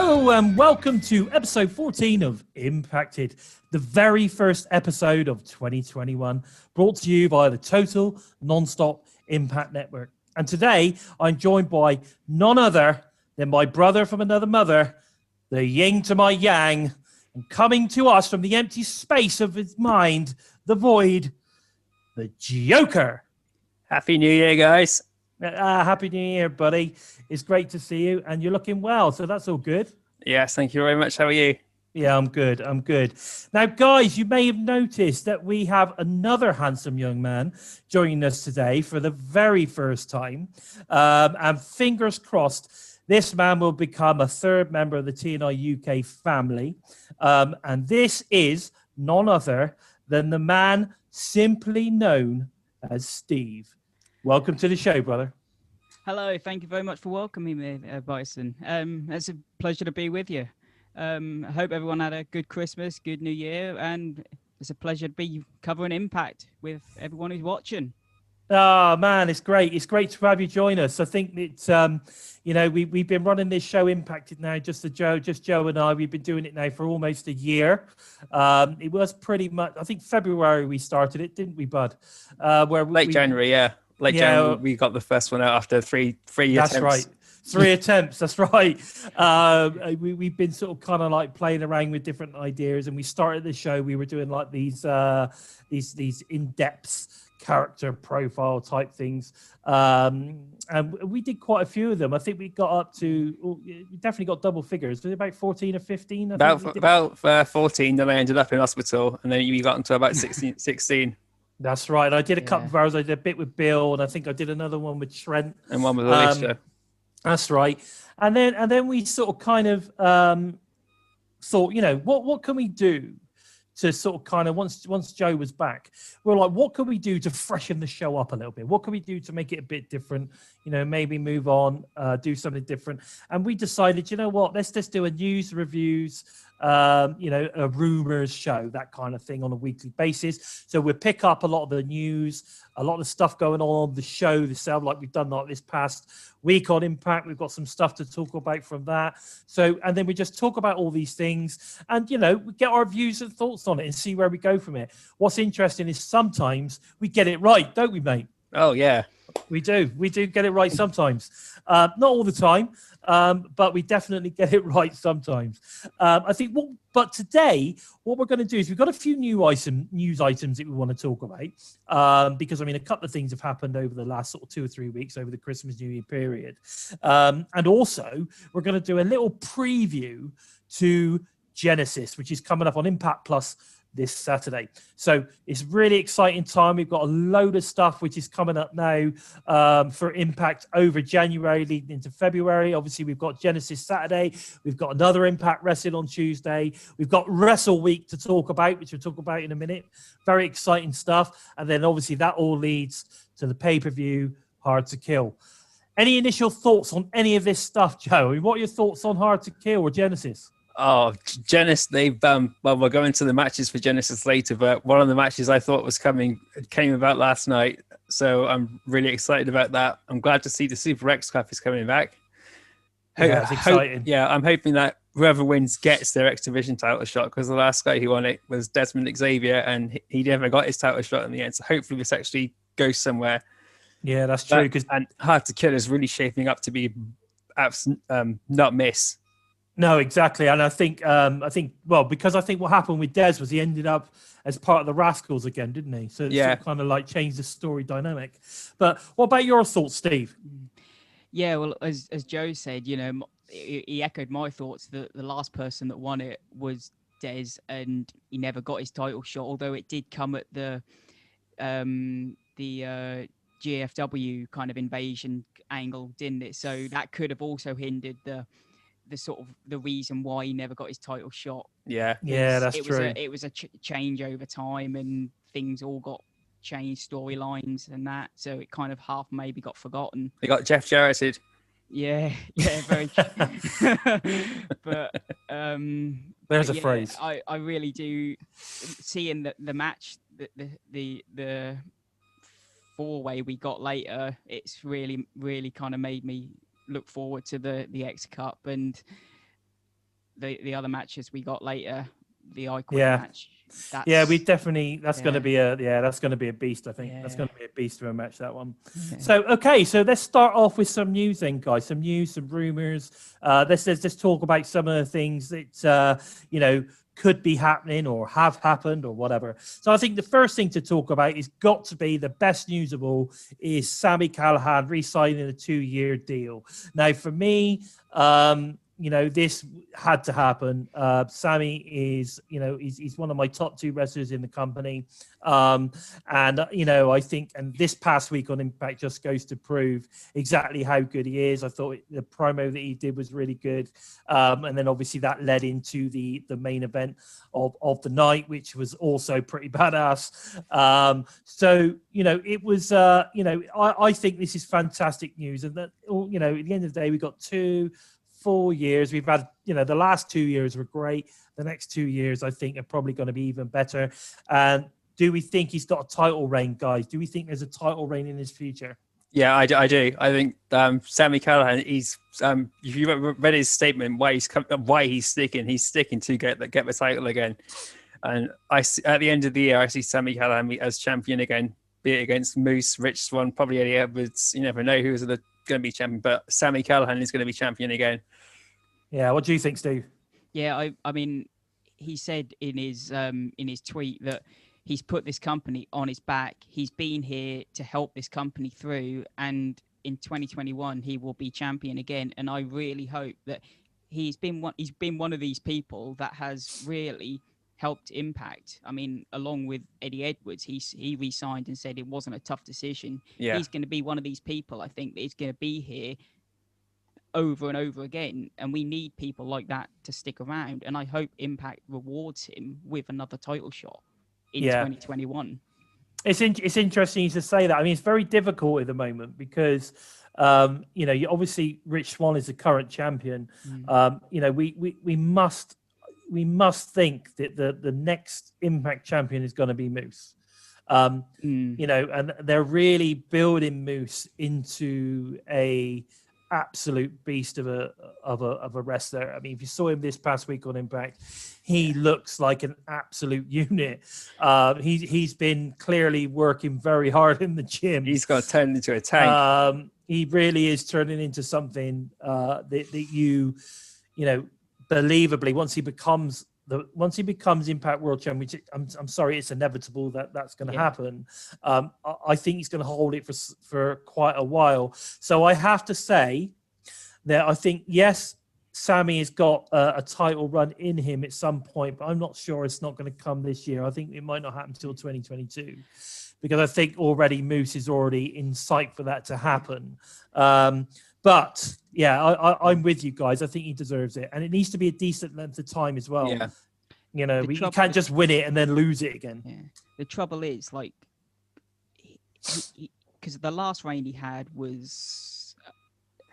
Hello and welcome to episode 14 of Impacted, the very first episode of 2021, brought to you by the Total Nonstop Impact Network. And today I'm joined by none other than my brother from another mother, the yin to my yang, and coming to us from the empty space of his mind, the void, the Joker. Happy New Year, guys. Happy New Year, buddy. It's great to see you, and you're looking well, so that's all good. Yes, thank you very much. How are you? Yeah, I'm good. Now, guys, you may have noticed that we have another handsome young man joining us today for the very first time. And fingers crossed, this man will become a third member of the TNI UK family. And this is none other than the man simply known as Steve. Welcome to the show, brother. Hello, thank you very much for welcoming me, Bison. It's a pleasure to be with you. I hope everyone had a good Christmas, good New Year, and it's a pleasure to be covering Impact with everyone who's watching. Oh, man, it's great. It's great to have you join us. I think it's, we've been running this show Impacted now, just Joe and I. We've been doing it now for almost a year. It was pretty much, I think February we started it, didn't we, bud? January, yeah. January, we got the first one out after three attempts. That's right. 3 attempts. That's right. We've been sort of kind of like playing around with different ideas, and we started the show. We were doing like these in-depth character profile type things, and we did quite a few of them. I think we got up to, we definitely got double figures. Was it about 14 or 15? About 14. Then I ended up in hospital, and then you got into about 16. That's right. I did a couple of hours. I did a bit with Bill, and I think I did another one with Trent. And one with Alicia. That's right. And then we sort of kind of thought, what can we do to sort of kind of, once Joe was back, we're like, what can we do to freshen the show up a little bit? What can we do to make it a bit different? Maybe move on, do something different. And we decided, let's just do a news reviews, a rumors show, that kind of thing on a weekly basis. So we'll pick up a lot of the news, a lot of stuff going on the show itself, like we've done like this past week on Impact. We've got some stuff to talk about from that. So, and then we just talk about all these things and, we get our views and thoughts on it and see where we go from it. What's interesting is sometimes we get it right, don't we, mate? Oh, yeah. We do get it right sometimes. Not all the time, but we definitely get it right sometimes. I think. But today, what we're going to do is we've got a few news items that we want to talk about, because a couple of things have happened over the last sort of 2 or 3 weeks over the Christmas New Year period, and also we're going to do a little preview to Genesis, which is coming up on Impact Plus this Saturday. So it's really exciting time. We've got a load of stuff which is coming up now for Impact over January leading into February. Obviously, we've got Genesis Saturday. We've got another Impact Wrestling on Tuesday. We've got Wrestle Week to talk about, which we'll talk about in a minute. Very exciting stuff. And then obviously that all leads to the pay-per-view Hard to Kill. Any initial thoughts on any of this stuff, Joe? What are your thoughts on Hard to Kill or Genesis? Oh, Genesis, they've we're going to the matches for Genesis later, but one of the matches I thought was came about last night. So I'm really excited about that. I'm glad to see the Super X Cup is coming back. Yeah, it's exciting. I'm hoping that whoever wins gets their X Division title shot, because the last guy who won it was Desmond Xavier, and he never got his title shot in the end. So hopefully this actually goes somewhere. Yeah, that's true. And Hard to Kill is really shaping up to be not miss. No, exactly. And I think, because I think what happened with Des was he ended up as part of the Rascals again, didn't he? So it sort of kind of like changed the story dynamic. But what about your thoughts, Steve? Yeah, well, as Joe said, he echoed my thoughts. The last person that won it was Des, and he never got his title shot, although it did come at the GFW kind of invasion angle, didn't it? So that could have also hindered the sort of the reason why he never got his title shot. Yeah, that's true. It was a change over time, and things all got changed, storylines and that. So it kind of half maybe got forgotten. They got Jeff Jarretted. Yeah, very true. But there's a phrase. I really do, seeing the match, the four-way we got later, it's really kind of made me look forward to the X Cup. And the other matches we got later, the Icon match. We definitely, that's going to be a beast. I think that's going to be a beast of a match, that one. So let's start off with some news then, guys. Some news, some rumors. Let's just talk about some of the things that could be happening or have happened or whatever. So I think the first thing to talk about is got to be the best news of all is Sami Callihan re-signing a 2-year deal. Now, for me, this had to happen. Sami is, he's one of my top 2 wrestlers in the company. I think, and this past week on Impact just goes to prove exactly how good he is. I thought the promo that he did was really good. And then obviously that led into the main event of the night, which was also pretty badass. It was, I think this is fantastic news. And that, at the end of the day, we got 4 years. We've had, the last 2 years were great. The next 2 years, I think, are probably going to be even better. And do we think he's got a title reign, guys? Do we think there's a title reign in his future? Yeah, I do. I think Sami Callihan, he's if you read his statement, why he's sticking to get the title again. And at the end of the year, I see Sami Callihan as champion again, be it against Moose, Rich Swann, probably Eddie Edwards. You never know who's going to be champion, but Sami Callihan is going to be champion again. Yeah, what do you think, Steve? Yeah, I mean, he said in his tweet that he's put this company on his back. He's been here to help this company through, and in 2021 he will be champion again. And I really hope that he's been one of these people that has really helped Impact. I mean, along with Eddie Edwards, he re-signed and said it wasn't a tough decision. Yeah. He's going to be one of these people, I think, that is going to be here over and over again, and we need people like that to stick around. And I hope Impact rewards him with another title shot in 2021. It's interesting to say that. I mean, it's very difficult at the moment because obviously Rich Swann is the current champion. We must think that the next Impact champion is going to be Moose. And they're really building Moose into a absolute beast of a wrestler. I mean, if you saw him this past week on Impact, he looks like an absolute unit. He's been clearly working very hard in the gym. He's got to turn into a tank. He really is turning into something that you believably once he becomes Impact World Champion, which I'm sorry, it's inevitable that's going to happen. I think he's going to hold it for quite a while. So I have to say that I think, yes, Sami has got a title run in him at some point, but I'm not sure it's not going to come this year. I think it might not happen until 2022 because I think already Moose is already in sight for that to happen. But yeah, I'm with you guys. I think he deserves it, and it needs to be a decent length of time as well. Yeah. You can't just win it and then lose it again. Yeah. The trouble is, like, because the last reign he had was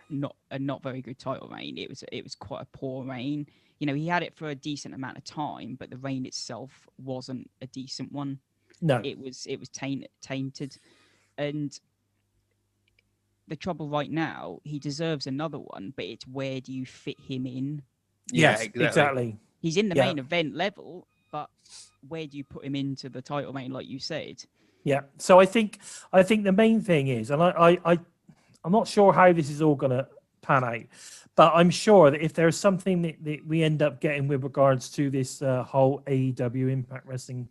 not very good title reign. It was quite a poor reign. He had it for a decent amount of time, but the reign itself wasn't a decent one. No, it was tainted, and the trouble right now, he deserves another one, but it's where do you fit him in? Yes, exactly. He's in the main event level, but where do you put him into the title reign, like you said? Yeah. So I think the main thing is, and I'm not sure how this is all going to pan out, but I'm sure that if there's something that we end up getting with regards to this whole AEW Impact Wrestling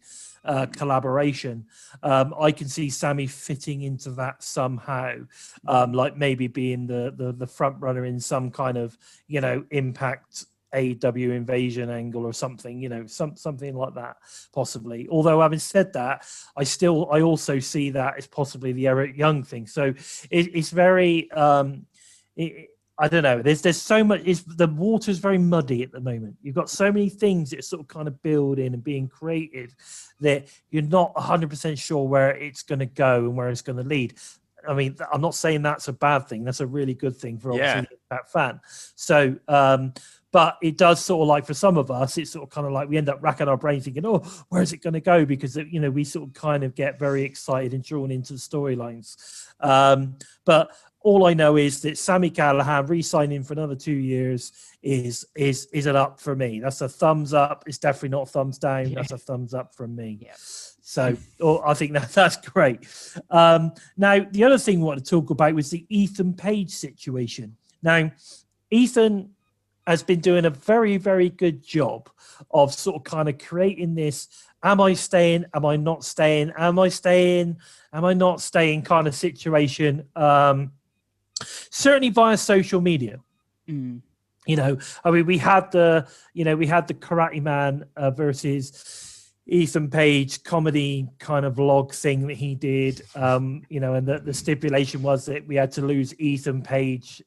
collaboration, I can see Sami fitting into that somehow, like maybe being the front runner in some kind of Impact AEW invasion angle or something, something like that possibly. Although having said that, I also see that as possibly the Eric Young thing. So it's very I don't know. There's so much. The water's very muddy at the moment. You've got so many things that are sort of kind of building and being created that you're not 100% sure where it's going to go and where it's going to lead. I mean, I'm not saying that's a bad thing. That's a really good thing for obviously that fan. So, but it does sort of like, for some of us, it's sort of kind of like we end up racking our brains thinking, oh, where's it going to go? Because, you know, we sort of kind of get very excited and drawn into the storylines. But all I know is that Sami Callihan re-signing for another 2 years is an up for me. That's a thumbs up. It's definitely not a thumbs down. That's a thumbs up from me. Yeah. So I think that's great. Now, the other thing we want to talk about was the Ethan Page situation. Now, Ethan has been doing a very, very good job of sort of kind of creating this, am I staying? Am I not staying? Am I staying? Am I not staying kind of situation? Certainly via social media. You know, I mean, we had the Karate Man versus Ethan Page comedy kind of vlog thing that he did, you know, and the stipulation was that we had to lose Ethan Page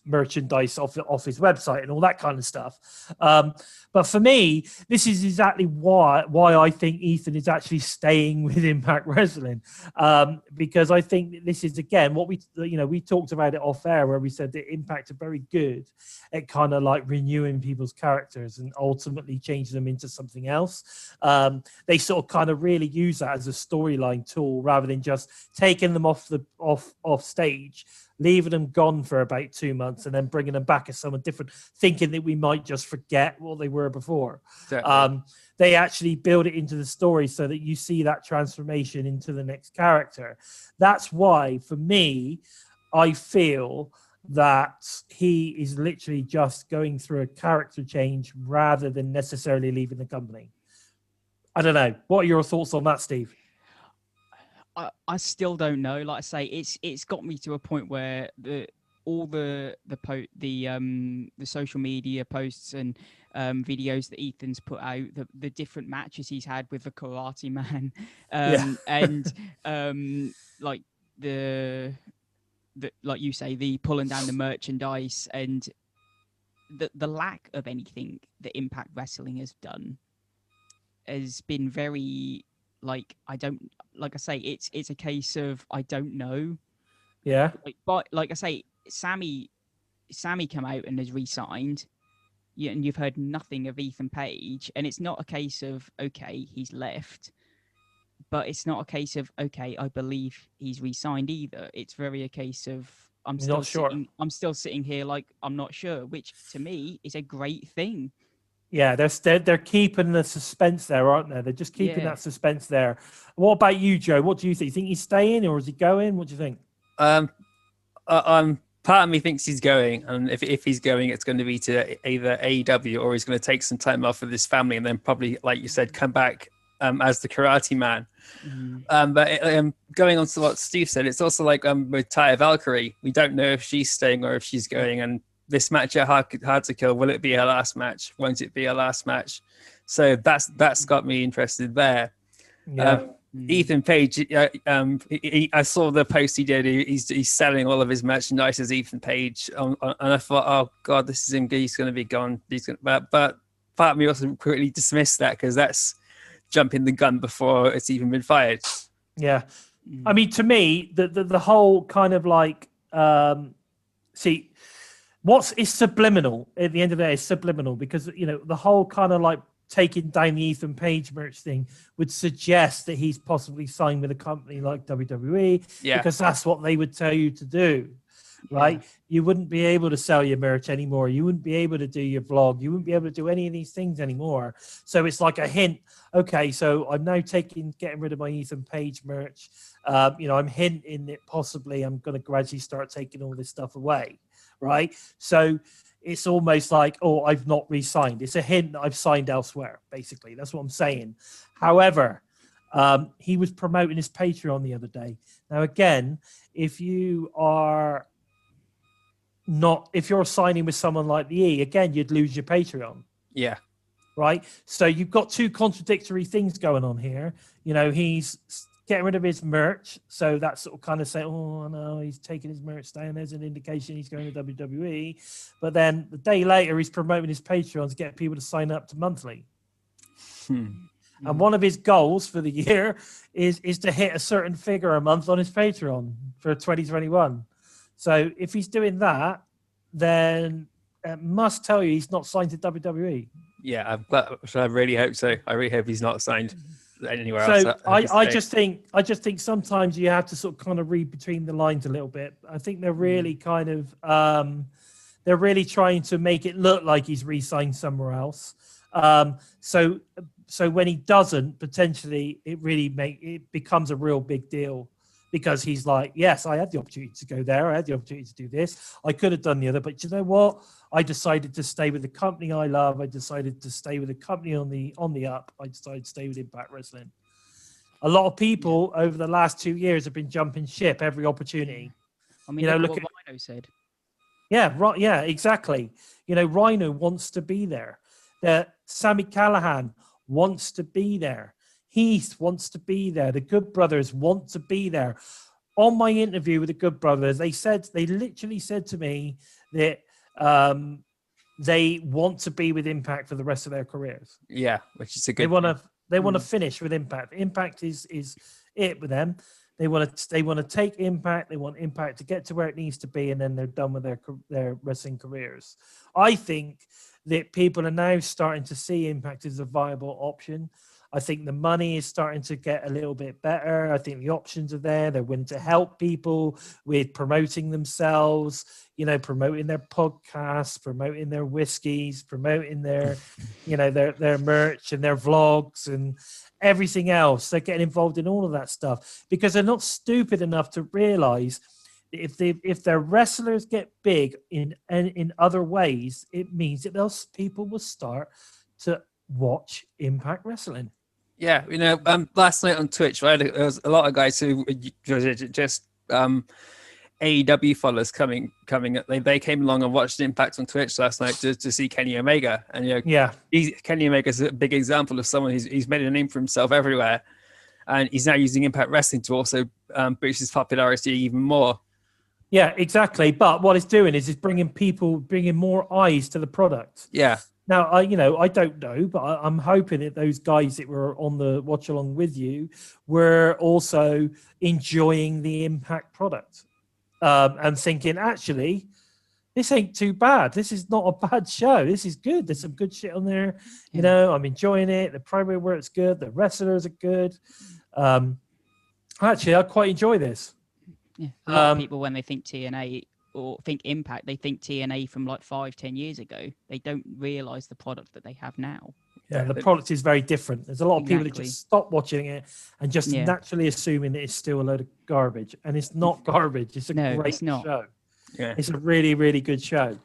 merchandise off his website and all that kind of stuff. But for me, this is exactly why I think Ethan is actually staying with Impact Wrestling, because I think that this is, again, what we talked about it off air, where we said that Impact are very good at kind of like renewing people's characters and ultimately changing them into something else. They sort of kind of really use that as a storyline tool rather than just taking them off stage, leaving them gone for about 2 months and then bringing them back as someone different, thinking that we might just forget what they were before. Exactly. They actually build it into the story so that you see that transformation into the next character. That's why, for me, I feel that he is literally just going through a character change rather than necessarily leaving the company. I don't know. What are your thoughts on that, Steve? I still don't know. Like I say, it's got me to a point where all the social media posts and videos that Ethan's put out, the different matches he's had with the Karate Man, and like the like you say, the pulling down the merchandise and the lack of anything that Impact Wrestling has done has been very, like, I say, it's a case of I don't know. Yeah. But like I say, Sami come out and has re-signed, and you've heard nothing of Ethan Page, and it's not a case of, okay, he's left, but it's not a case of, okay, I believe he's re-signed either. It's very a case of I'm still sitting here like I'm not sure, which to me is a great thing. Yeah, they're keeping the suspense there, aren't they? They're just keeping that suspense there. What about you, Joe? What do you think? You think he's staying or is he going? What do you think? Part of me thinks he's going, and if he's going, it's going to be to either AEW or he's going to take some time off with his family and then probably, like you said, come back as the Karate Man. But going on to what Steve said, it's also like with Taya Valkyrie, we don't know if she's staying or if she's going, and this match at Hard to Kill, will it be her last match? Won't it be her last match? So that's got me interested there. Ethan Page, I saw the post he did. He's selling all of his merchandise as Ethan Page, and I thought, oh god, this is him. He's going to be gone. But part of me also quickly dismissed that because that's jumping the gun before it's even been fired. Yeah, I mean, to me, the whole kind of like, see. It's subliminal at the end of the day. It's subliminal because, you know, the whole kind of like taking down the Ethan Page merch thing would suggest that he's possibly signed with a company like WWE, because that's what they would tell you to do, right? Yeah. You wouldn't be able to sell your merch anymore. You wouldn't be able to do your vlog. You wouldn't be able to do any of these things anymore. So it's like a hint. Okay, so I'm now getting rid of my Ethan Page merch. You know, I'm hinting that possibly I'm going to gradually start taking all this stuff away. Right, so it's almost like, oh, I've not re-signed. It's a hint that I've signed elsewhere. Basically, that's what I'm saying. However, he was promoting his Patreon the other day. Now, again, if you're signing with someone like the E, again, you'd lose your Patreon. Yeah. Right. So you've got two contradictory things going on here. You know, he's getting rid of his merch, so that's sort of kind of saying, oh no, he's taking his merch down. There's an indication he's going to WWE. But then the day later, he's promoting his Patreon to get people to sign up to monthly. And one of his goals for the year is to hit a certain figure a month on his Patreon for 2021. So if he's doing that, then must tell you he's not signed to WWE. Yeah, I really hope so. I really hope he's not signed anywhere else. So I just think sometimes you have to sort of kind of read between the lines a little bit. I think they're really kind of they're really trying to make it look like he's re-signed somewhere else. So when he doesn't, potentially it becomes a real big deal, because he's like, yes, I had the opportunity to go there. I had the opportunity to do this. I could have done the other, but you know what? I decided to stay with the company I love. I decided to stay with the company on the up. I decided to stay with Impact Wrestling. A lot of people over the last 2 years have been jumping ship every opportunity. I mean, look at what Rhino said. Yeah, right. Yeah, exactly. Rhino wants to be there. Sammy Callahan wants to be there. Heath wants to be there. The Good Brothers want to be there. On my interview with the Good Brothers, they literally said to me that they want to be with Impact for the rest of their careers. Yeah, which is a good. They want to finish with Impact. Impact is it with them. They want to take Impact. They want Impact to get to where it needs to be, and then they're done with their wrestling careers. I think that people are now starting to see Impact as a viable option. I think the money is starting to get a little bit better. I think the options are there. They're willing to help people with promoting themselves, promoting their podcasts, promoting their whiskeys, promoting their, their merch and their vlogs and everything else. They're getting involved in all of that stuff because they're not stupid enough to realize that if their wrestlers get big in other ways, it means that those people will start to watch Impact Wrestling. Yeah, last night on Twitch, right, there was a lot of guys who just AEW followers coming. They came along and watched Impact on Twitch last night to see Kenny Omega, and Kenny Omega is a big example of someone who's made a name for himself everywhere, and he's now using Impact Wrestling to also boost his popularity even more. Yeah, exactly. But what it's doing is bringing more eyes to the product. Yeah. Now, I don't know, but I'm hoping that those guys that were on the watch along with you were also enjoying the Impact product and thinking, actually, this ain't too bad. This is not a bad show. This is good. There's some good shit on there. I'm enjoying it. The promo work's good. The wrestlers are good. Actually, I quite enjoy this. Yeah. A lot of people, when they think TNA or think Impact, they think TNA from like 5-10 years ago. They don't realize the product that they have now. Yeah, the product is very different. There's a lot of people that just stop watching it and just naturally assuming that it's still a load of garbage. And it's not garbage. It's a great show. Yeah. It's a really, really good show.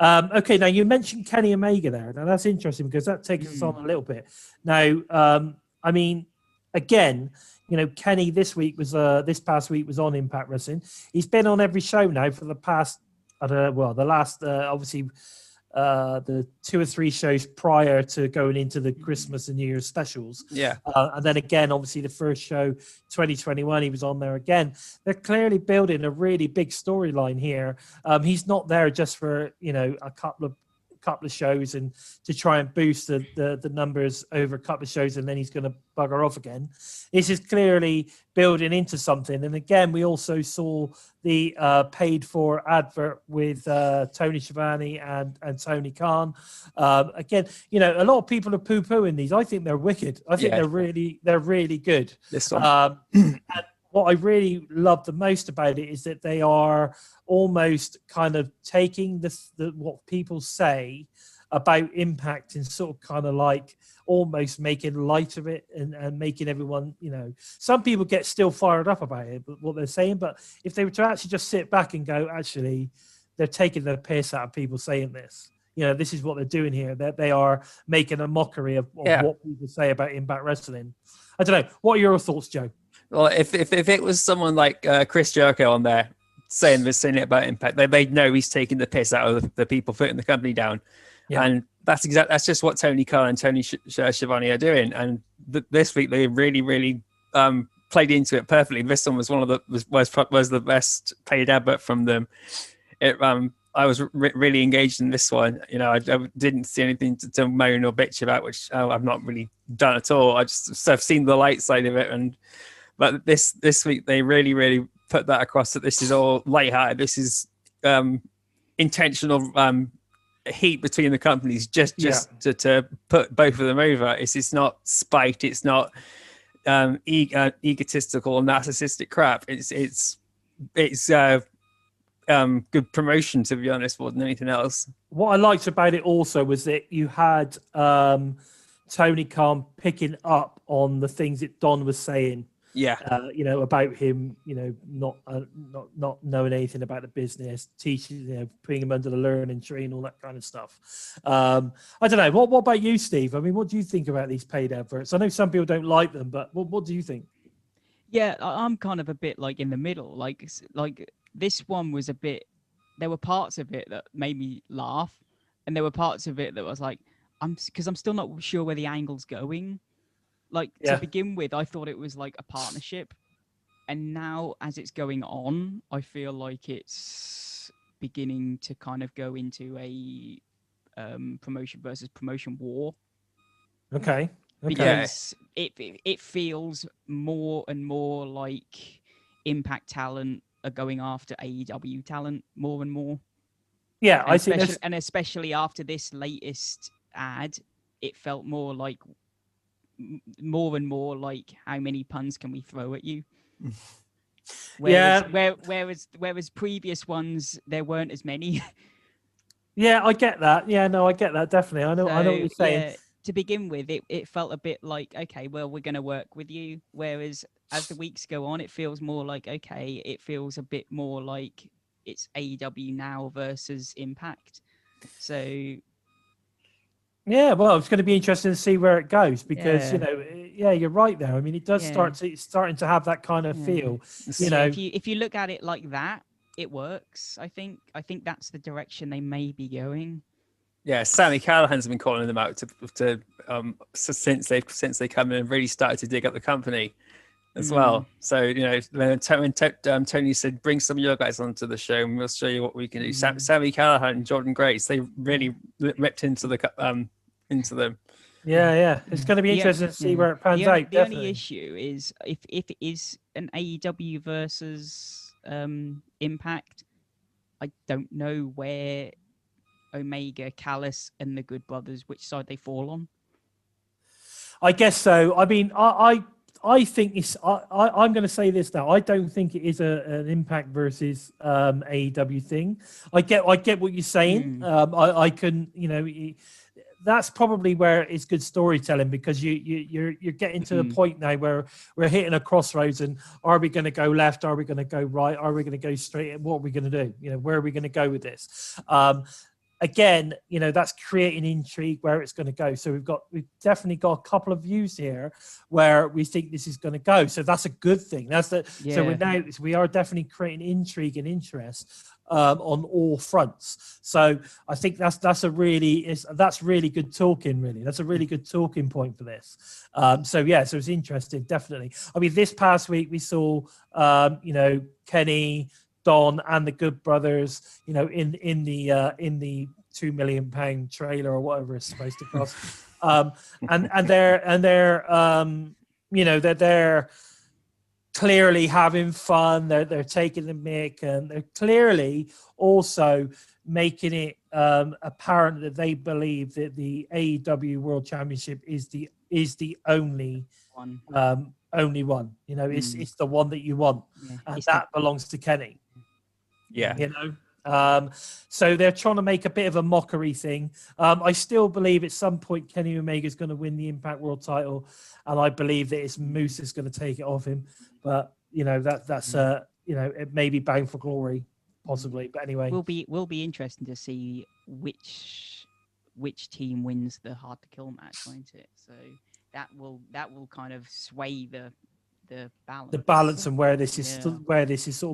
Okay, now you mentioned Kenny Omega there. Now that's interesting because that takes us on a little bit. Now, again, Kenny this past week was on Impact Wrestling. He's been on every show now for the past, obviously the 2 or 3 shows prior to going into the Christmas and New Year's specials. Yeah. And then again, obviously the first show, 2021, he was on there again. They're clearly building a really big storyline here. He's not there just for, a couple of shows and to try and boost the numbers over a couple of shows and then he's going to bugger off again. This is clearly building into something. And again, we also saw the paid for advert with Tony Schiavone and Tony Khan. Again, a lot of people are poo-pooing these. I think they're wicked. I think they're really good. This one. And what I really love the most about it is that they are almost kind of taking the what people say about Impact and sort of kind of like almost making light of it and making everyone, some people get still fired up about it, but what they're saying. But if they were to actually just sit back and go, actually, they're taking the piss out of people saying this. This is what they're doing here. That they are making a mockery of what people say about Impact Wrestling. I don't know. What are your thoughts, Joe? Well, if it was someone like Chris Jericho on there saying it about Impact, they'd know he's taking the piss out of the people putting the company down. Yeah. And that's just what Tony Khan and Tony Schiavone are doing. And this week they really, really played into it perfectly. This one was was the best paid advert from them. I was really engaged in this one. I didn't see anything to moan or bitch about, which I've not really done at all. I've seen the light side of it, but this week they really, really put that across that this is all lighthearted. This is intentional heat between the companies just to put both of them over. It's not spite. It's not egotistical and narcissistic crap. It's good promotion, to be honest, more than anything else. What I liked about it also was that you had Tony Khan picking up on the things that Don was saying. Yeah, about him, not knowing anything about the business, teaching, putting him under the learning tree and all that kind of stuff. I don't know. What about you, Steve? I mean, what do you think about these paid adverts? I know some people don't like them, but what do you think? Yeah, I'm kind of a bit like in the middle. Like this one was a bit. There were parts of it that made me laugh, and there were parts of it that was like, because I'm still not sure where the angle's going. Like, to begin with, I thought it was like a partnership. And now, as it's going on, I feel like it's beginning to kind of go into a promotion versus promotion war. Okay. Because it feels more and more like Impact talent are going after AEW talent more and more. Yeah, and I think and especially after this latest ad, it felt more and more like, how many puns can we throw at you? Whereas previous ones, there weren't as many. Yeah, I get that. Yeah, no, I get that, definitely. I know what you're saying. Yeah, to begin with, it felt a bit like, okay, well, we're going to work with you. Whereas as the weeks go on, it feels more like, okay, it feels a bit more like it's AEW now versus Impact. So yeah, well, it's going to be interesting to see where it goes because you're right there. I mean, it does it's starting to have that kind of feel. If you look at it like that, it works. I think that's the direction they may be going. Yeah, Sammy Callahan's been calling them out since they come in and really started to dig up the company as well. So when Tony said, "Bring some of your guys onto the show, and we'll show you what we can do." Sammy Callahan and Jordan Grace, they really ripped into them. Yeah, it's going to be interesting to see where it pans out. The only issue is if it is an AEW versus Impact, I don't know where Omega, Callis, and the Good Brothers, which side they fall on. I guess so. I mean, I think it's. I'm going to say this now. I don't think it is an Impact versus AEW thing. I get what you're saying. I can, that's probably where it's good storytelling because you're getting to the point now where we're hitting a crossroads and are we going to go left? Are we going to go right? Are we going to go straight? And what are we going to do? Where are we going to go with this? Again, that's creating intrigue where it's going to go. So we've definitely got a couple of views here where we think this is going to go. So that's a good thing. So we are definitely creating intrigue and interest on all fronts. So I think that's really good talking. Really, that's a really good talking point for this. So it's interesting, definitely. I mean, this past week we saw, Kenny, Don, and the Good Brothers, in the £2 million trailer or whatever it's supposed to cost, and they're clearly having fun. They're taking the mick, and they're clearly also making it apparent that they believe that the AEW World Championship is the only one. Only one. It's the one that you want, and that belongs to Kenny. Yeah. So they're trying to make a bit of a mockery thing. I still believe at some point Kenny Omega is going to win the Impact World title, and I believe that it's Moose is going to take it off him. But that's it may be Bound for Glory, possibly. But anyway, will be interesting to see which team wins the Hard to Kill match, won't it? So that will kind of sway the balance and where this is sort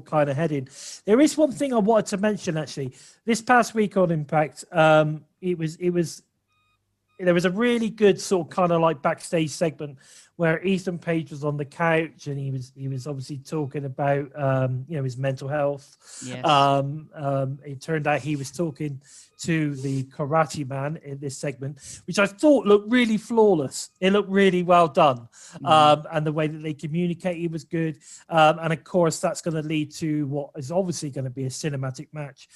of kind of heading. There is one thing I wanted to mention actually. This past week on Impact, there was a really good sort of kind of like backstage segment where Ethan Page was on the couch and he was obviously talking about his mental health. Yes. It turned out he was talking to the Karate Man in this segment, which I thought looked really flawless. It looked really well done. And the way that they communicated was good. And of course, that's going to lead to what is obviously going to be a cinematic match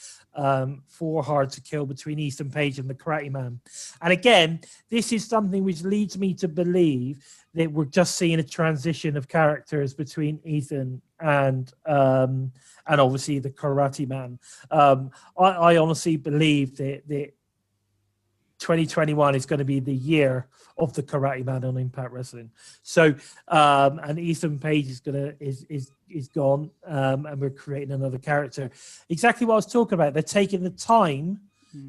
for Hard to Kill between Ethan Page and the Karate Man. And again, this is something which leads me to believe that we're just seeing a transition of characters between Ethan and obviously the Karate Man. I honestly believe that 2021 is going to be the year of the Karate Man on Impact Wrestling. So, and Ethan Page is gone, and we're creating another character. Exactly what I was talking about. They're taking the time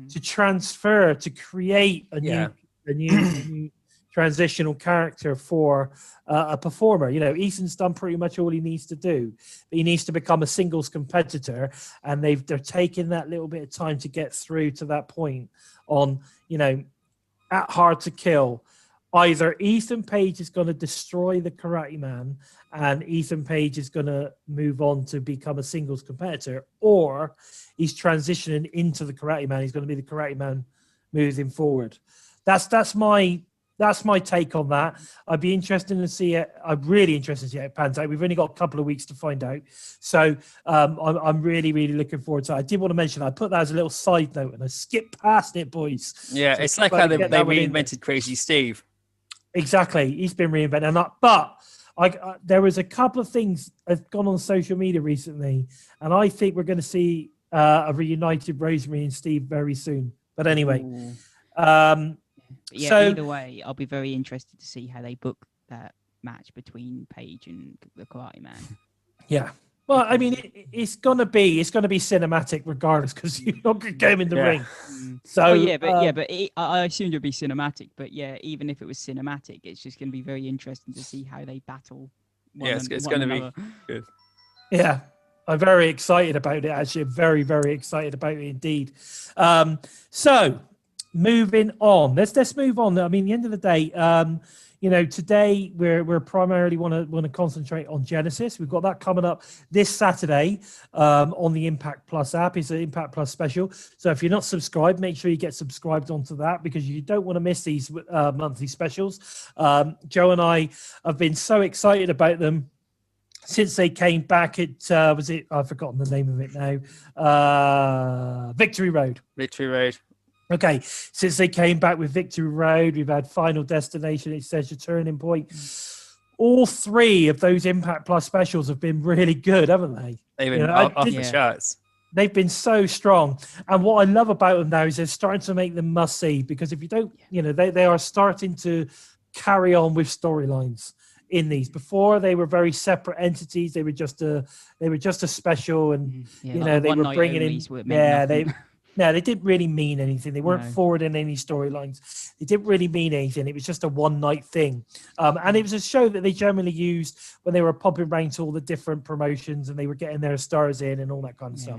to transfer, to create a new transitional character for a performer. You know, Ethan's done pretty much all he needs to do. He needs to become a singles competitor, and they're taking that little bit of time to get through to that point on, at Hard to Kill. Either Ethan Page is going to destroy the Karate Man and Ethan Page is going to move on to become a singles competitor, or he's transitioning into the Karate Man. He's going to be the Karate Man moving forward. That's my take on that. I'd be interested to see it. I'm really interested to see how it pans out. We've only got a couple of weeks to find out. So I'm really, really looking forward to it. I did want to mention, I put that as a little side note and I skipped past it, boys. Yeah, so it's like how they reinvented Crazy Steve. Exactly. He's been reinvented. But there was a couple of things that have gone on social media recently, and I think we're going to see a reunited Rosemary and Steve very soon. But anyway. Either way, I'll be very interested to see how they book that match between Page and the Karate Man. Yeah. Well, I mean, it's gonna be cinematic regardless, because you're not gonna get him in the ring. So I assumed it'd be cinematic. But yeah, even if it was cinematic, it's just gonna be very interesting to see how they battle. It's gonna be good. Yeah, I'm very excited about it. Actually, very, very excited about it indeed. So moving on, let's move on. I mean, at the end of the day, today we're primarily want to concentrate on Genesis. We've got that coming up this Saturday on the Impact Plus app. It's an Impact Plus special. So if you're not subscribed, make sure you get subscribed onto that, because you don't want to miss these monthly specials. Joe and I have been so excited about them since they came back at, I've forgotten the name of it now. Victory Road. Okay, since they came back with Victory Road, we've had Final Destination, it says your turning point. All three of those Impact Plus specials have been really good, haven't they? They've been off the charts. They've been so strong. And what I love about them now is they're starting to make them must-see, because if you don't, they are starting to carry on with storylines in these. Before, they were very separate entities. They were just a special, and they were bringing in. No, they didn't really mean anything. They weren't forwarding any storylines. They didn't really mean anything. It was just a one-night thing. And it was a show that they generally used when they were popping around to all the different promotions and they were getting their stars in and all that kind of stuff.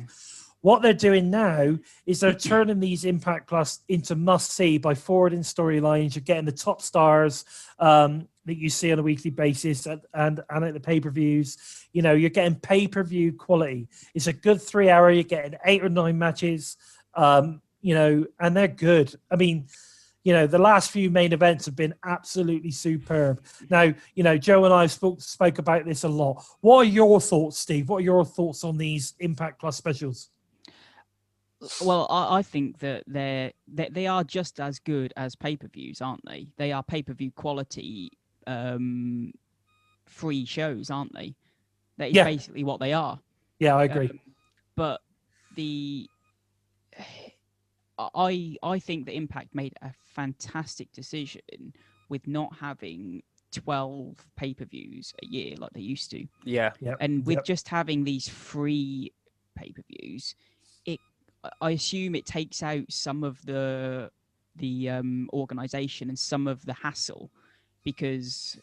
What they're doing now is they're turning these Impact Plus into must-see by forwarding storylines. You're getting the top stars that you see on a weekly basis and at the pay-per-views. You're getting pay-per-view quality. It's a good 3 hour. You're getting 8 or 9 matches. And they're good. I mean, the last few main events have been absolutely superb. Now, Joe and I spoke about this a lot. What are your thoughts, Steve? What are your thoughts on these Impact Plus specials? Well, I think that they are just as good as pay-per-views, aren't they? They are pay-per-view quality free shows, aren't they? That is basically what they are. Yeah, I agree. But I think that Impact made a fantastic decision with not having 12 pay-per-views a year like they used to. Yeah. And with just having these free pay-per-views, I assume it takes out some of the organization and some of the hassle, because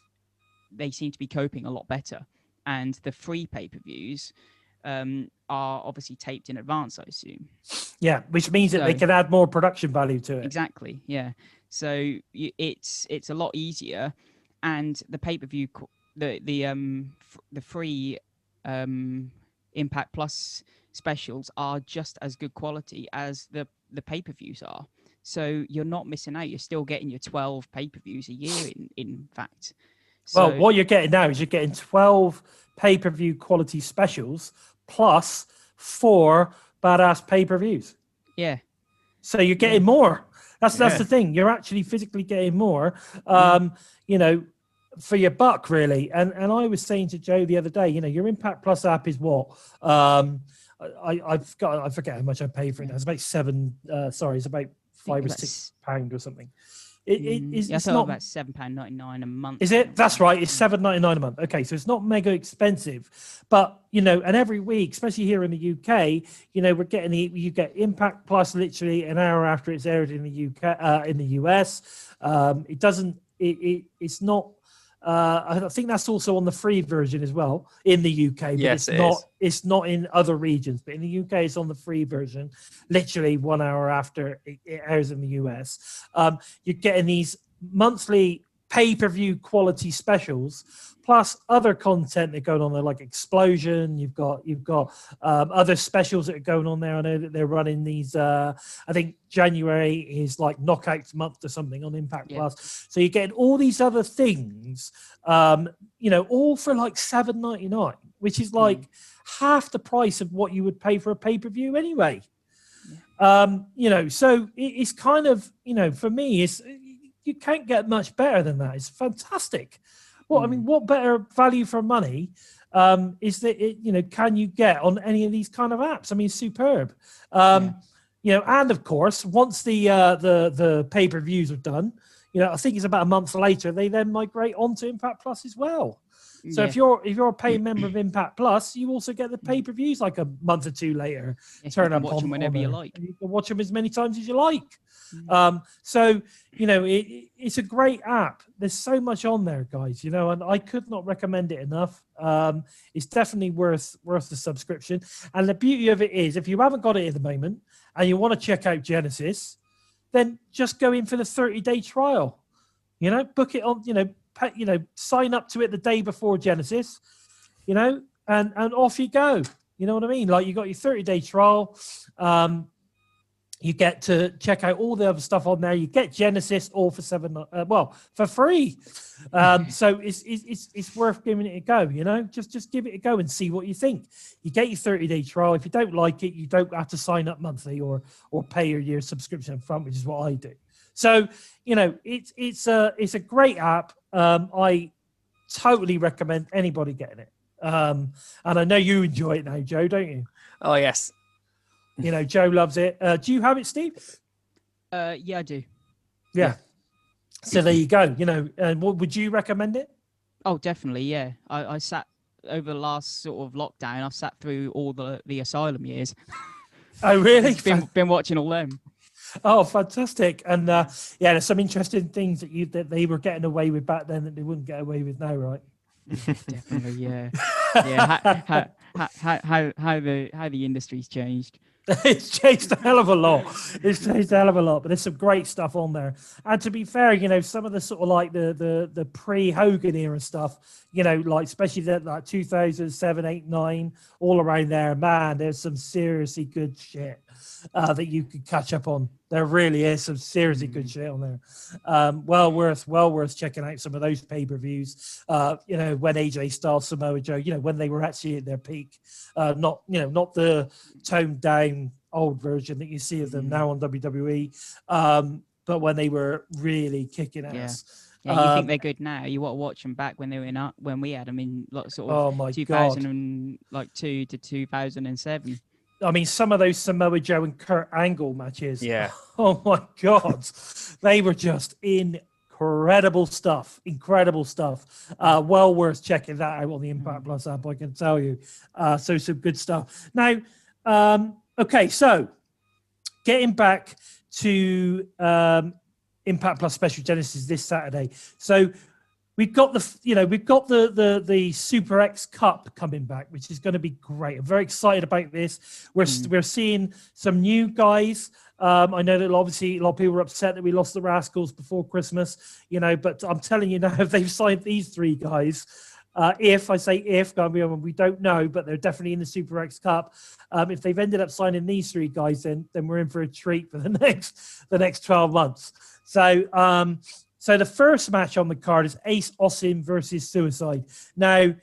they seem to be coping a lot better. And the free pay-per-views are obviously taped in advance, I assume. Yeah, which means that they can add more production value to it. Exactly, yeah. So it's a lot easier. and the pay-per-view, the free Impact Plus specials are just as good quality as the pay-per-views are. So you're not missing out. You're still getting your 12 pay-per-views a year, in fact. So, well, what you're getting now is you're getting 12 pay-per-view quality specials plus 4 badass pay-per-views. Yeah. So you're getting more. That's the thing. You're actually physically getting more, you know, for your buck, really. And I was saying to Joe the other day, you know, your Impact Plus app is what? I forget how much I pay for it now. It's about it's about £5 or £6 or something. It's not about £7.99 a month. Is it? That's right. It's £7.99 a month. Okay, so it's not mega expensive, but you know, and every week, especially here in the UK, you know, you get Impact Plus literally an hour after it's aired in the UK, in the US. It's not. I think that's also on the free version as well in the UK. But yes, it's not in other regions. But in the UK, it's on the free version, literally 1 hour after it airs in the US. You're getting these monthly pay-per-view quality specials, plus other content that are going on there, like Explosion. You've got other specials that are going on there. I know that they're running these. I think January is like Knockouts month or something on Impact Plus. So you're getting all these other things, you know, all for like $7.99, which is like half the price of what you would pay for a pay-per-view anyway. You know, so it's kind of, you know, for me, you can't get much better than that. It's fantastic. Well, I mean, what better value for money is that you know, can you get on any of these kind of apps? I mean, superb. You know, and of course, once the pay-per-views are done, you know, I think it's about a month later, they then migrate onto Impact Plus as well. So if you're a paying member of Impact Plus, you also get the pay-per-views like a month or two later. Turn up watch them whenever you like. You can watch them as many times as you like. So you know, it's a great app. There's so much on there, guys. You know, and I could not recommend it enough. It's definitely worth the subscription. And the beauty of it is, if you haven't got it at the moment and you want to check out Genesis, then just go in for the 30-day trial. You know, book it on. You know, sign up to it the day before Genesis. You know, and off you go. You know what I mean? Like, you got your 30-day trial. You get to check out all the other stuff on there. You get Genesis all for for free. So it's worth giving it a go. You know, just give it a go and see what you think. You get your 30-day trial. If you don't like it, you don't have to sign up monthly or pay your year subscription up front, which is what I do. So you know, it's a great app. I totally recommend anybody getting it. And I know you enjoy it now, Joe, don't you? Oh yes. You know, Joe loves it. Do you have it, Steve? Yeah, I do. Yeah. So there you go. You know, and what would you recommend it? Oh, definitely. Yeah. I sat over the last sort of lockdown. I've sat through all the Asylum years. Oh, really? been watching all them. Oh, fantastic. And yeah, there's some interesting things that they were getting away with back then that they wouldn't get away with now, right? Definitely, yeah. Yeah. How the industry's changed. It's changed a hell of a lot. But there's some great stuff on there. And to be fair, you know, some of the sort of like the pre-Hogan era stuff, you know, like especially that like 2007, 8, 9, all around there, man, there's some seriously good shit that you could catch up on. There really is some seriously good shit on there. Well worth checking out some of those pay-per-views. You know, when AJ Styles, Samoa Joe, you know, when they were actually at their peak, not the toned down old version that you see of them now on WWE, but when they were really kicking ass. Yeah, you think they're good now. You want to watch them back when they were when we had them in like sort of 2002 to 2007. I mean, some of those Samoa Joe and Kurt Angle matches. Yeah. Oh my God, they were just incredible stuff. Well worth checking that out on the Impact Plus app, I can tell you. So some good stuff. Now, okay, so getting back to Impact Plus Special Genesis this Saturday. So we've got the Super X Cup coming back, which is going to be great. I'm very excited about this. We're seeing some new guys. I know that obviously a lot of people were upset that we lost the Rascals before Christmas, but I'm telling you now, if they've signed these three guys, if I say if, we don't know, but they're definitely in the Super X Cup. If they've ended up signing these three guys, then we're in for a treat for the next 12 months. So the first match on the card is Ace Austin versus Suicide. Now,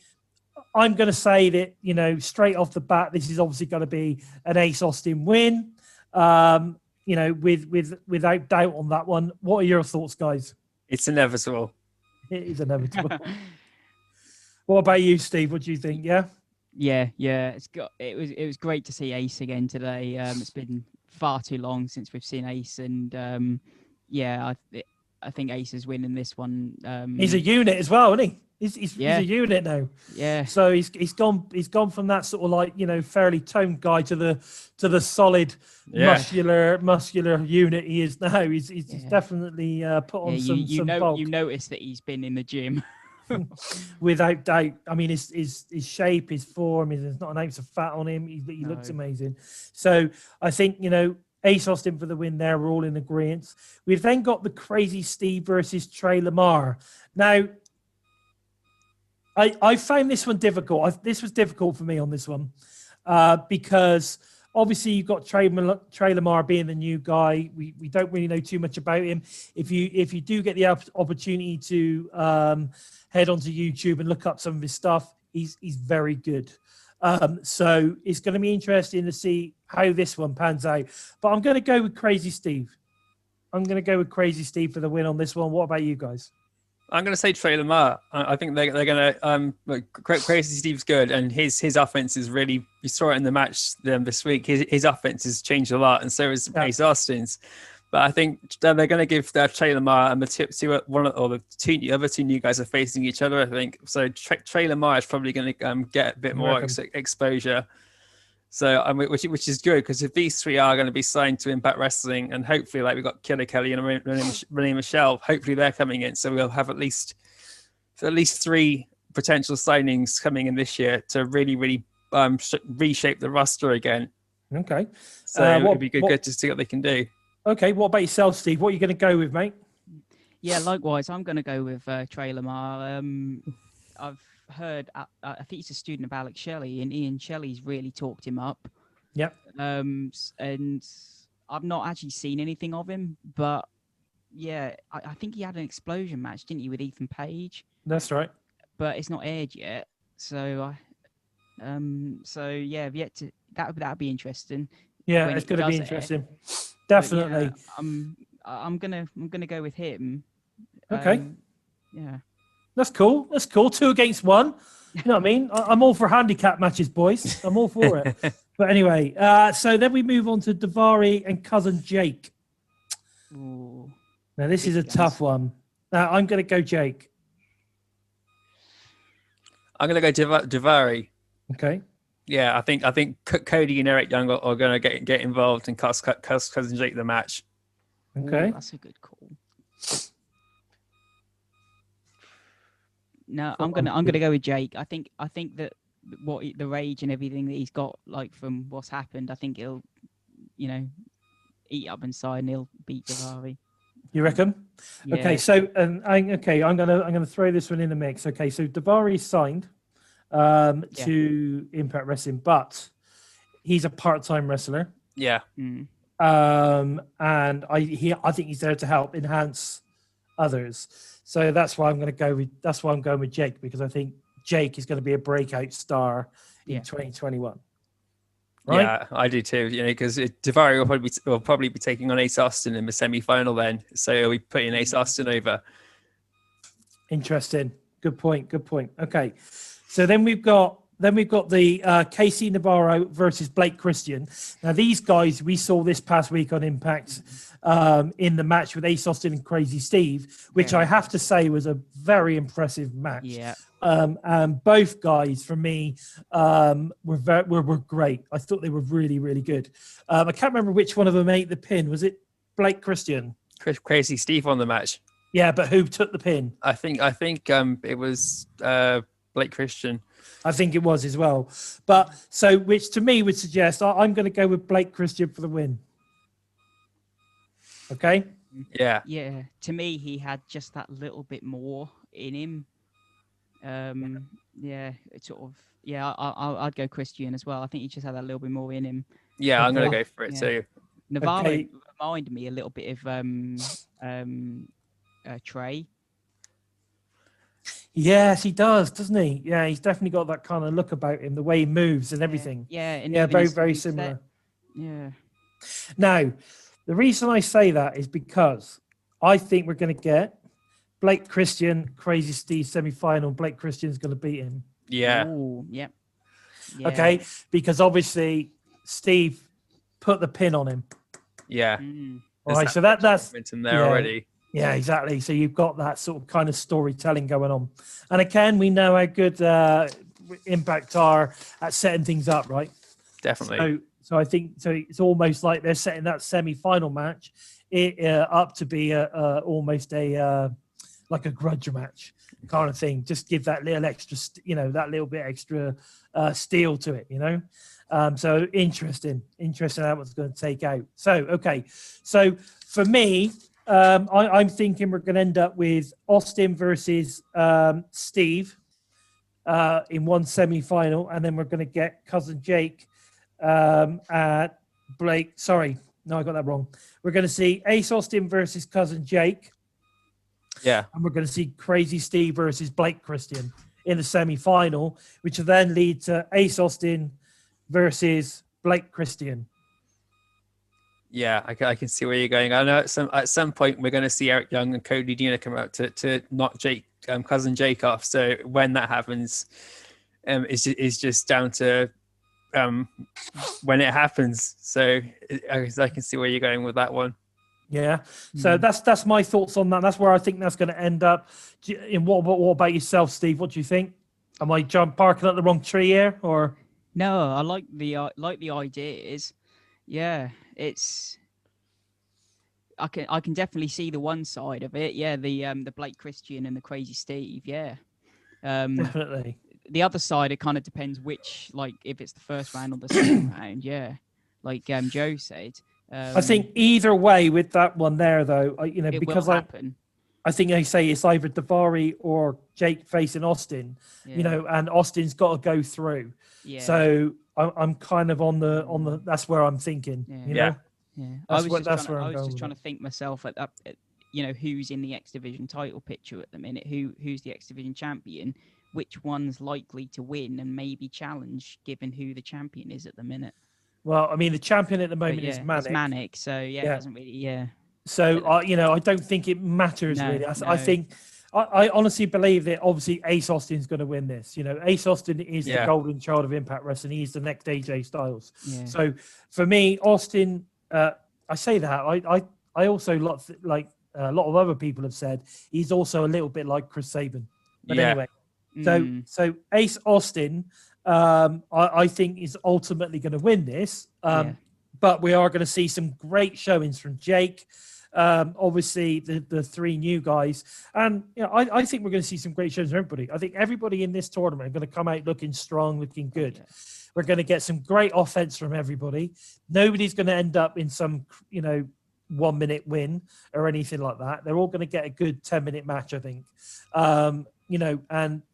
I'm going to say that, straight off the bat, this is obviously going to be an Ace Austin win. Without doubt on that one. What are your thoughts, guys? It's inevitable. It is inevitable. What about you, Steve? What do you think? Yeah. It was great to see Ace again today. It's been far too long since we've seen Ace, and I think Ace is winning this one. He's a unit as well, isn't he? He's a unit now. Yeah. So he's gone from that sort of fairly toned guy to the solid muscular unit he is now. He's definitely put on some bulk. You notice that he's been in the gym. Without doubt. I mean, his shape, his form, there's not an ounce of fat on him. He looks amazing. So I think, Ace Austin for the win there. We're all in agreement. We've then got the Crazy Steve versus Trey Lamar. Now, I found this one difficult. This was difficult for me on this one because obviously you've got Trey Lamar being the new guy. We don't really know too much about him. If you do get the opportunity to head onto YouTube and look up some of his stuff, he's very good. So it's going to be interesting to see how this one pans out. But I'm going to go with Crazy Steve. I'm going to go with Crazy Steve for the win on this one. What about you guys? I'm going to say Trey Lamar. I think they're going to. Crazy Steve's good, and his offense is really. You saw it in the match this week. His offense has changed a lot, and so is Ace Austin's. But I think they're going to give Trey Lamar and the the other two new guys are facing each other. I think so. Trey Lamar is probably going to get a bit more exposure. So which is good because if these three are going to be signed to Impact Wrestling, and hopefully we've got Killer Kelly and Renee Michelle, hopefully they're coming in. So we'll have at least three potential signings coming in this year to really reshape the roster again. Okay. So it'd be good to see what they can do. Okay. What about yourself, Steve? What are you going to go with, mate? Yeah, likewise. I'm going to go with Trey Lamar. I've heard, I think he's a student of Alex Shelley, and Ian Shelley's really talked him up. Yep. And I've not actually seen anything of him, but yeah, I think he had an explosion match, didn't he, with Ethan Page? That's right. But it's not aired yet, so yeah, I've yet to. That'd be interesting. Yeah, it's going to be interesting. Definitely. Yeah, I'm gonna go with him. Okay. Yeah. That's cool. 2 against 1. You know what I mean? I'm all for handicap matches, boys. I'm all for it. But anyway, so then we move on to Daivari and cousin Jake. Ooh. Now this is a tough one. Now I'm going to go Jake. I'm going to go Daivari. Okay. Yeah, I think Cody and Eric Young are going to get involved and cost cousin Jake the match. Okay. Ooh, that's a good call. No, I'm gonna go with Jake. I think that the rage and everything that he's got, like from what's happened, I think he'll, eat up inside and he'll beat Daivari. You reckon? Yeah. Okay, so I'm gonna throw this one in the mix. Okay, so Daivari is signed to Impact Wrestling, but he's a part-time wrestler. Yeah. Mm. And I think he's there to help enhance others. So that's why I'm going with Jake, because I think Jake is going to be a breakout star in 2021. Right? Yeah, I do too. Because Daivari will probably be taking on Ace Austin in the semi-final then. So he'll be putting Ace Austin over. Interesting. Good point. Okay. So then we've got the Casey Navarro versus Blake Christian. Now these guys we saw this past week on Impact in the match with Ace Austin and Crazy Steve, which I have to say was a very impressive match. Yeah. And both guys for me were great. I thought they were really, really good. I can't remember which one of them ate the pin. Was it Blake Christian? Crazy Steve on the match. Yeah, but who took the pin? I think it was Blake Christian. I think it was as well. But so, which to me would suggest I'm going to go with Blake Christian for the win. Okay. Yeah. Yeah, to me, he had just that little bit more in him. Yeah, it's sort of. Yeah, I'd go Christian as well. I think he just had that little bit more in him. Yeah, I'm gonna Okay. go for it Yeah. too. Navarro Okay. reminded me a little bit of Trey. Yes, he does, doesn't he? Yeah, he's definitely got that kind of look about him, the way he moves and everything. Yeah, and Yeah, even very, his very moveset. similar. Yeah. Now, the reason I say that is because I think we're going to get Blake Christian, Crazy Steve semi-final. Blake Christian's going to beat him. Yeah. Ooh, yeah. Okay, because obviously Steve put the pin on him. Yeah. All right, so that's momentum there already. Yeah, exactly. So you've got that sort of kind of storytelling going on. And again, we know how good Impact are at setting things up, right? Definitely. So I think it's almost like they're setting that semi-final match up to be almost like a grudge match kind of thing. Just give that little extra, that little bit extra steel to it, So interesting how it's going to take out. So, okay. So for me, I'm thinking we're going to end up with Austin versus Steve in one semi-final, and then we're going to get Cousin Jake at Blake. Sorry, no, I got that wrong. We're going to see Ace Austin versus Cousin Jake. Yeah. And we're going to see Crazy Steve versus Blake Christian in the semi-final, which will then lead to Ace Austin versus Blake Christian. Yeah, I can see where you're going. I know at some point we're going to see Eric Young and Cody Dean come out to knock Cousin Jake off. So when that happens, it's just down to when it happens. So I can see where you're going with that one. Yeah. So that's my thoughts on that. That's where I think that's going to end up. What about yourself, Steve? What do you think? Am I parking up the wrong tree here, or? No, I like the ideas. Yeah, I can definitely see the one side of it. Yeah, the Blake Christian and the Crazy Steve. Yeah, Definitely. The other side, it kind of depends which, like, if it's the first round or the second round. Yeah, like Joe said. I think either way with that one there, though, it because will happen. I think they say it's either Davari or Jake facing Austin, and Austin's got to go through. Yeah. So I'm kind of on the. That's where I'm thinking. Yeah. I was just trying to think myself at that. Who's in the X Division title picture at the minute? Who's the X Division champion? Which one's likely to win and maybe challenge, given who the champion is at the minute? Well, I mean, the champion at the moment is Manic. It's Manic, so it doesn't really. Yeah. So I don't think it matters really. I think. I honestly believe that obviously Ace Austin's going to win this. Ace Austin is the golden child of Impact Wrestling. He's the next AJ Styles. Yeah. So for me, Austin, I say that. I also like a lot of other people have said he's also a little bit like Chris Sabin. But anyway, so Ace Austin, I think is ultimately going to win this. But we are going to see some great showings from Jake. Obviously the three new guys, and I think we're going to see some great shows from everybody. I think everybody in this tournament are going to come out looking strong, looking good. We're going to get some great offense from everybody. Nobody's going to end up in some 1 minute win or anything like that. They're all going to get a good 10-minute match, I think. And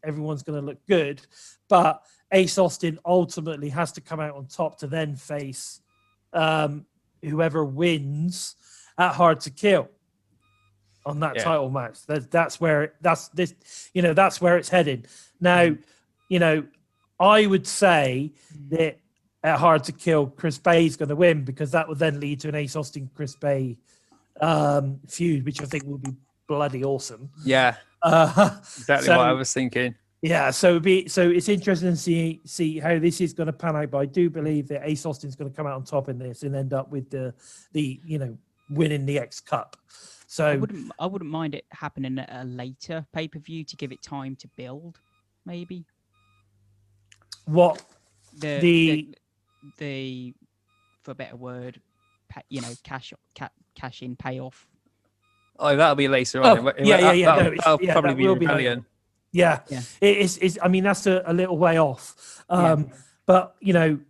everyone's going to look good, but Ace Austin ultimately has to come out on top to then face whoever wins at Hard to Kill on that title match. That's where it's headed. Now, I would say that at Hard to Kill, Chris Bay is going to win, because that would then lead to an Ace Austin Chris Bay feud, which I think would be bloody awesome. Yeah, exactly what I was thinking. Yeah, so it's interesting to see how this is going to pan out. But I do believe that Ace Austin's going to come out on top in this and end up with the winning the X Cup. So I wouldn't mind it happening at a later pay-per-view to give it time to build, maybe. What the for a better word, cash in payoff. Oh, that'll be later Oh, on. yeah. That'll No, probably that be will be Rebellion. Yeah, Yeah. it's. I mean, that's a little way off. Yeah. But you know,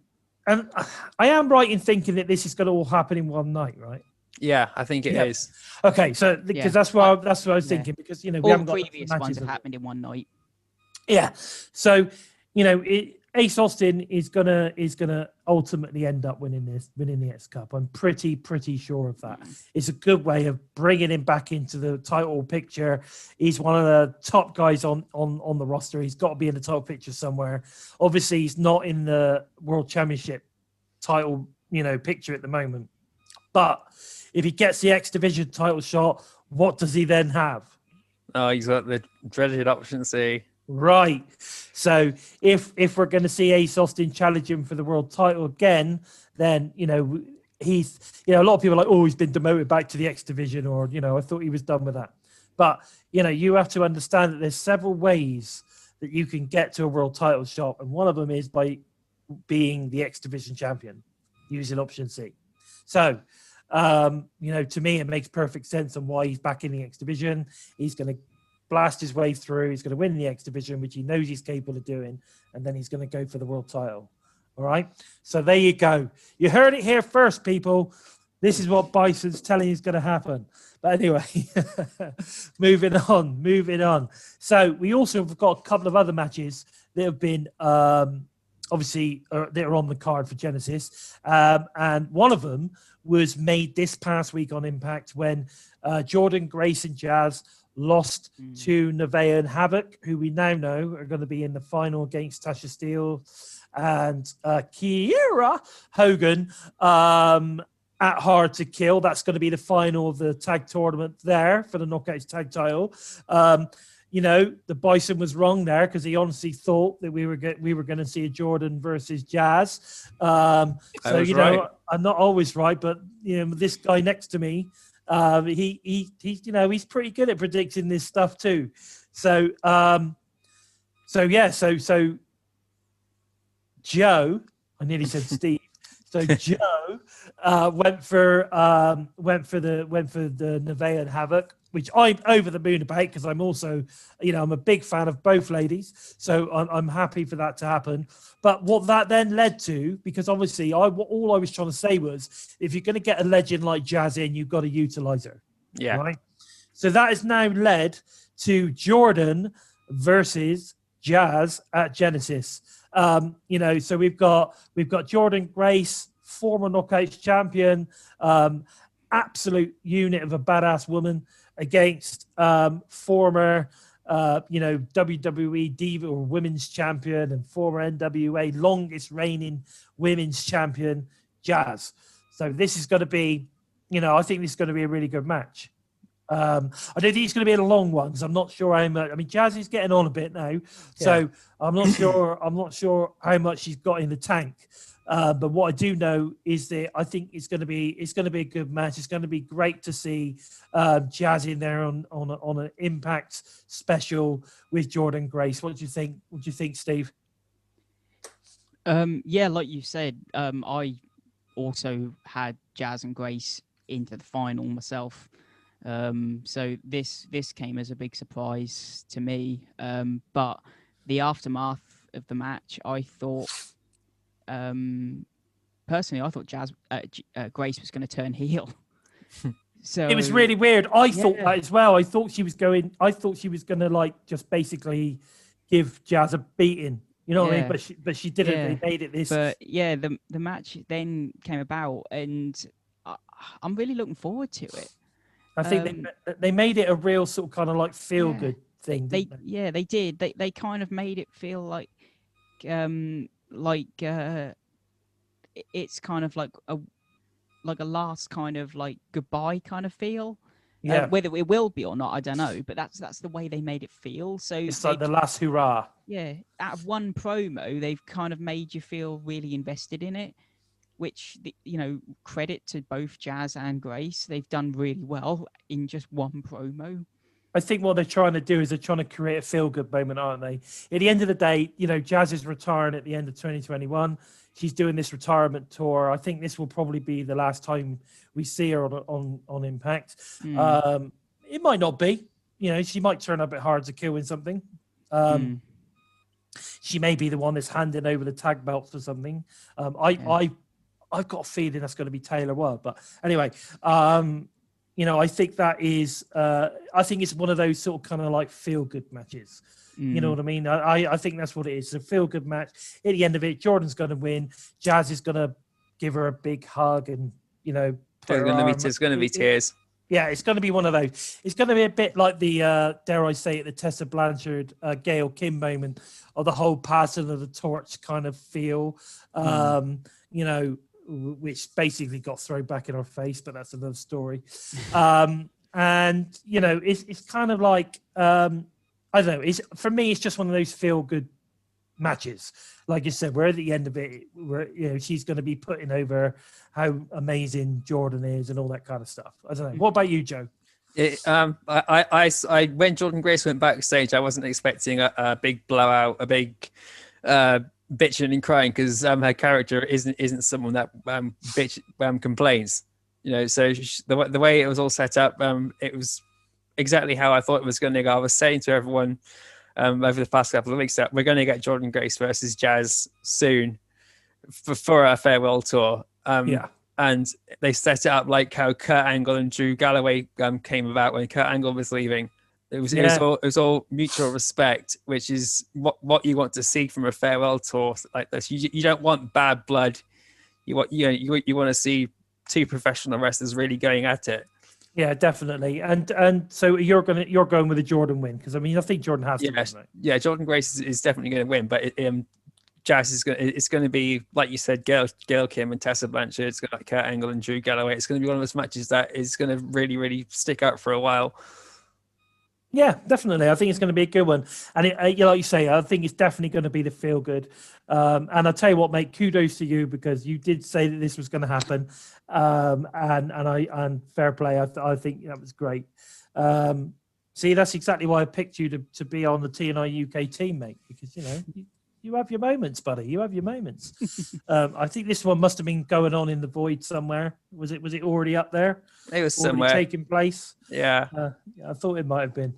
and I am right in thinking that this is going to all happen in one night, right? Yeah, I think it is. Okay, so because Yeah. that's what I was Yeah. thinking, because you know we All haven't got previous ones have happened in one night. Yeah, so you know Ace Austin is gonna ultimately end up winning the X Cup. I'm pretty sure of that. It's a good way of bringing him back into the title picture. He's one of the top guys on the roster. He's got to be in the title picture somewhere. Obviously, he's not in the World Championship title, you know, picture at the moment. But if he gets the X Division title shot, what does he then have? Oh, he's got the dreaded option C. Right. So if we're going to see Ace Austin challenge him for the world title again, then you know he's, you know, a lot of people are like, oh, he's been demoted back to the X Division, or you know, I thought he was done with that. But you know, you have to understand that there's several ways that you can get to a world title shot, and one of them is by being the X Division champion using option C. So you know, to me, it makes perfect sense on why he's back in the X Division. He's going to blast his way through. He's going to win the X Division, which he knows he's capable of doing, and then he's going to go for the world title. All right. So there you go. You heard it here first, people. This is what Bison's telling you is going to happen. But anyway, moving on. So we also have got a couple of other matches that have been obviously that are on the card for Genesis, and one of them was made this past week on Impact when Jordan Grace and Jazz lost to Nevaeh and Havoc, who we now know are going to be in the final against Tasha Steele and Kiera Hogan at Hard to Kill. That's going to be the final of the tag tournament there for the Knockouts tag title. You know, the Bison was wrong there because he honestly thought that we were going to see a Jordan versus Jazz. So you know, right. I'm not always right, but you know, this guy next to me, he's you know, he's pretty good at predicting this stuff too. So so Joe, I nearly said Steve. So Joe went for the Nevaeh and Havoc, which I'm over the moon about because I'm also, you know, I'm a big fan of both ladies, so I'm happy for that to happen. But what that then led to, because obviously all I was trying to say was, if you're going to get a legend like Jazz in, you've got to utilize her. Yeah. Right. So that has now led to Jordan versus Jazz at Genesis. You know, so we've got Jordan Grace, former Knockouts champion, absolute unit of a badass woman, against former you know, WWE Diva or Women's Champion and former NWA longest reigning Women's Champion Jazz. So this is going to be, you know, I think this is going to be a really good match. I don't think it's going to be a long one because I'm not sure how much. I mean, Jazz is getting on a bit now, so I'm not sure. I'm not sure how much she's got in the tank. But what I do know is that I think it's going to be a good match. It's going to be great to see Jazz in there on an Impact special with Jordan Grace. What do you think? What do you think, Steve? Yeah, like you said, I also had Jazz and Grace into the final myself. So this came as a big surprise to me. But the aftermath of the match, I thought, personally, I thought Grace was going to turn heel. So it was really weird. I thought that as well. I thought she was going to like just basically give Jazz a beating. You know what I mean? But she didn't. Yeah. They made it this. But yeah, the match then came about, and I'm really looking forward to it. I think they made it a real sort of kind of like feel good thing. They did. They kind of made it feel like it's kind of like a last kind of like goodbye kind of feel. Yeah. Whether it will be or not, I don't know. But that's the way they made it feel. So it's like the last hurrah. Yeah. Out of one promo, they've kind of made you feel really invested in it, which, you know, credit to both Jazz and Grace. They've done really well in just one promo. I think what they're trying to do is they're trying to create a feel-good moment, aren't they? At the end of the day, you know, Jazz is retiring at the end of 2021. She's doing this retirement tour. I think this will probably be the last time we see her on Impact. it might not be. You know, she might turn up a bit hard to kill in something. She may be the one that's handing over the tag belts or something. I've got a feeling that's going to be Taylor Wilde. But anyway, you know, I think that is, I think it's one of those sort of kind of like feel good matches. You know what I mean? I think that's what it is. It's a feel good match. At the end of it, Jordan's going to win. Jazz is going to give her a big hug and, you know, There's going to be tears. Yeah, it's going to be one of those. It's going to be a bit like the, dare I say it, the Tessa Blanchard, Gail Kim moment of the whole passing of the torch kind of feel, you know, which basically got thrown back in our face, but that's another story. And, you know, it's kind of like, I don't know, for me, it's just one of those feel good matches. Like you said, we're at the end of it, you know, she's going to be putting over how amazing Jordan is and all that kind of stuff. I don't know. What about you, Joe? I when Jordan Grace went backstage, I wasn't expecting a big blowout, a big bitching and crying, because her character isn't someone that complains. You know, so the way it was all set up, it was exactly how I thought it was going to go. I was saying to everyone over the past couple of weeks that we're going to get Jordan Grace versus Jazz soon for our farewell tour. And they set it up like how Kurt Angle and Drew Galloway came about when Kurt Angle was leaving. It was all mutual respect, which is what you want to see from a farewell tour like this. You don't want bad blood. You want to see two professional wrestlers really going at it. Yeah, definitely. And so you're going with a Jordan win, because I mean I think Jordan has to win, right? Yeah, Jordan Grace is definitely going to win, but Jazz is going to be, like you said, Gail Kim and Tessa Blanchard. It's going to be Kurt Angle and Drew Galloway. It's going to be one of those matches that is going to really, really stick out for a while. Yeah, definitely. I think it's going to be a good one. And like you say, I think it's definitely going to be the feel good. And I'll tell you what, mate, kudos to you, because you did say that this was going to happen. And fair play. I think that was great. See, that's exactly why I picked you to be on the TNI UK team, mate, because, you know, you have your moments, buddy. You have your moments. I think this one must have been going on in the void somewhere. Was it already up there? It was already somewhere taking place. Yeah. I thought it might have been.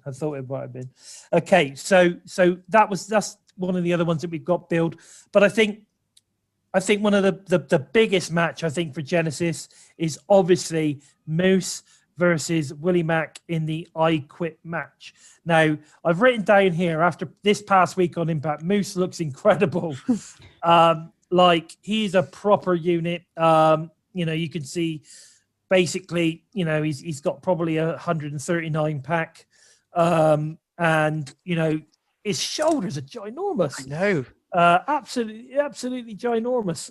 Okay, so that's one of the other ones that we've got billed. But I think one of the biggest match I think for Genesis is obviously Moose versus Willie Mack in the I Quit match. Now, I've written down here, after this past week on Impact, Moose looks incredible. Like, he's a proper unit. You know, you can see basically, you know, he's got probably 139 pack. And, you know, his shoulders are ginormous. I know. Absolutely ginormous.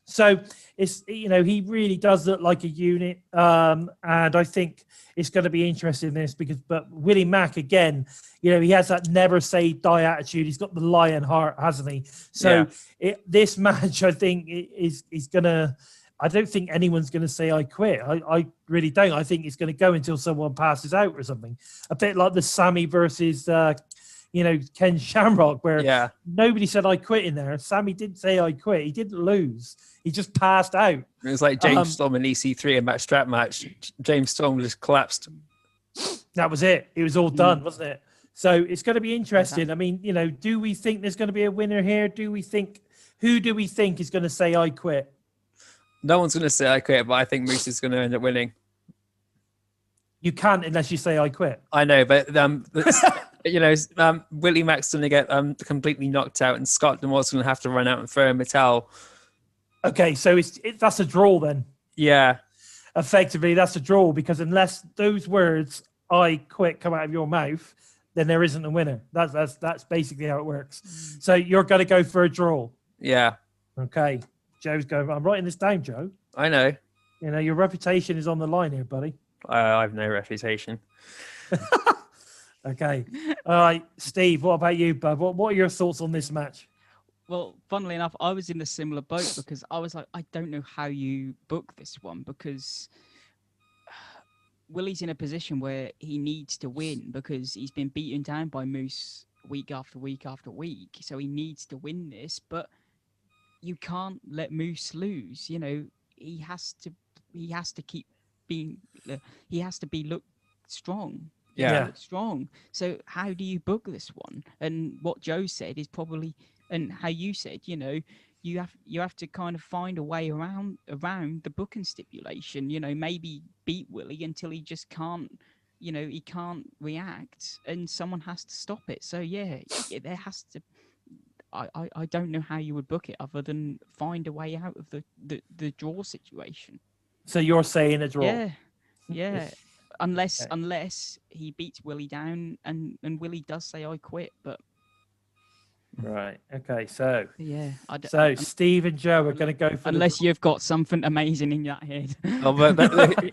So it's, you know, he really does look like a unit. And I think it's going to be interesting in this but Willie Mack, again, you know, he has that never say die attitude. He's got the lion heart, hasn't he? So this match, I think, is going to, I don't think anyone's going to say I quit. I really don't. I think it's going to go until someone passes out or something. A bit like the Sammy versus you know, Ken Shamrock, where nobody said I quit in there. Sammy didn't say I quit. He didn't lose. He just passed out. It was like James Storm and EC3 in that strap match. James Storm just collapsed. That was it. It was all done, wasn't it? So it's going to be interesting. I mean, you know, do we think there's going to be a winner here? Who do we think is going to say I quit? No one's going to say I quit, but I think Moose is going to end up winning. You can't unless you say I quit. I know, but you know, Willie Mack's going to get completely knocked out, and Scott Demore's going to have to run out and throw him a towel. Okay, so that's a draw then. Yeah. Effectively, that's a draw, because unless those words "I quit" come out of your mouth, then there isn't a winner. That's basically how it works. So you're going to go for a draw. Yeah. Okay. Joe's going. I'm writing this down, Joe. I know. You know, your reputation is on the line here, buddy. I have no reputation. Okay. All right, Steve, what about you, bud? What are your thoughts on this match? Well, funnily enough, I was in a similar boat, because I was like, I don't know how you book this one, because Willie's in a position where he needs to win, because he's been beaten down by Moose week after week after week. So he needs to win this, but you can't let Moose lose. You know, he has to keep being, he has to be looked strong. Yeah. Look strong. So how do you book this one? And what Joe said is probably, and how you said, you know, you have to kind of find a way around the booking stipulation. You know, maybe beat Willie until he just can't. You know, he can't react, and someone has to stop it. So yeah, there has to. I don't know how you would book it other than find a way out of the draw situation. So you're saying a draw? Yeah. Unless he beats Willie down and Willie does say I quit, but Right. Okay. So yeah. Steve and Joe are going to go for unless you've got something amazing in that head. Oh, but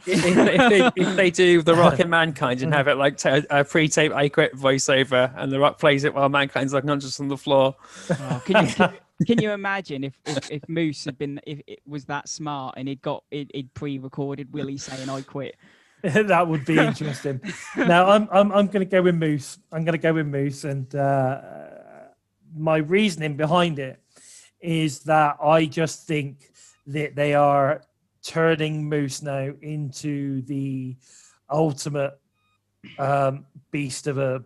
if they do The Rock and Mankind and have it like a pre-tape I Quit voiceover, and The Rock plays it while Mankind's like unconscious on the floor. Oh, can you imagine if Moose had been, if it was that smart and he'd pre-recorded Willie saying I quit? That would be interesting. Now I'm going to go with Moose. And my reasoning behind it is that I just think that they are turning Moose now into the ultimate beast of a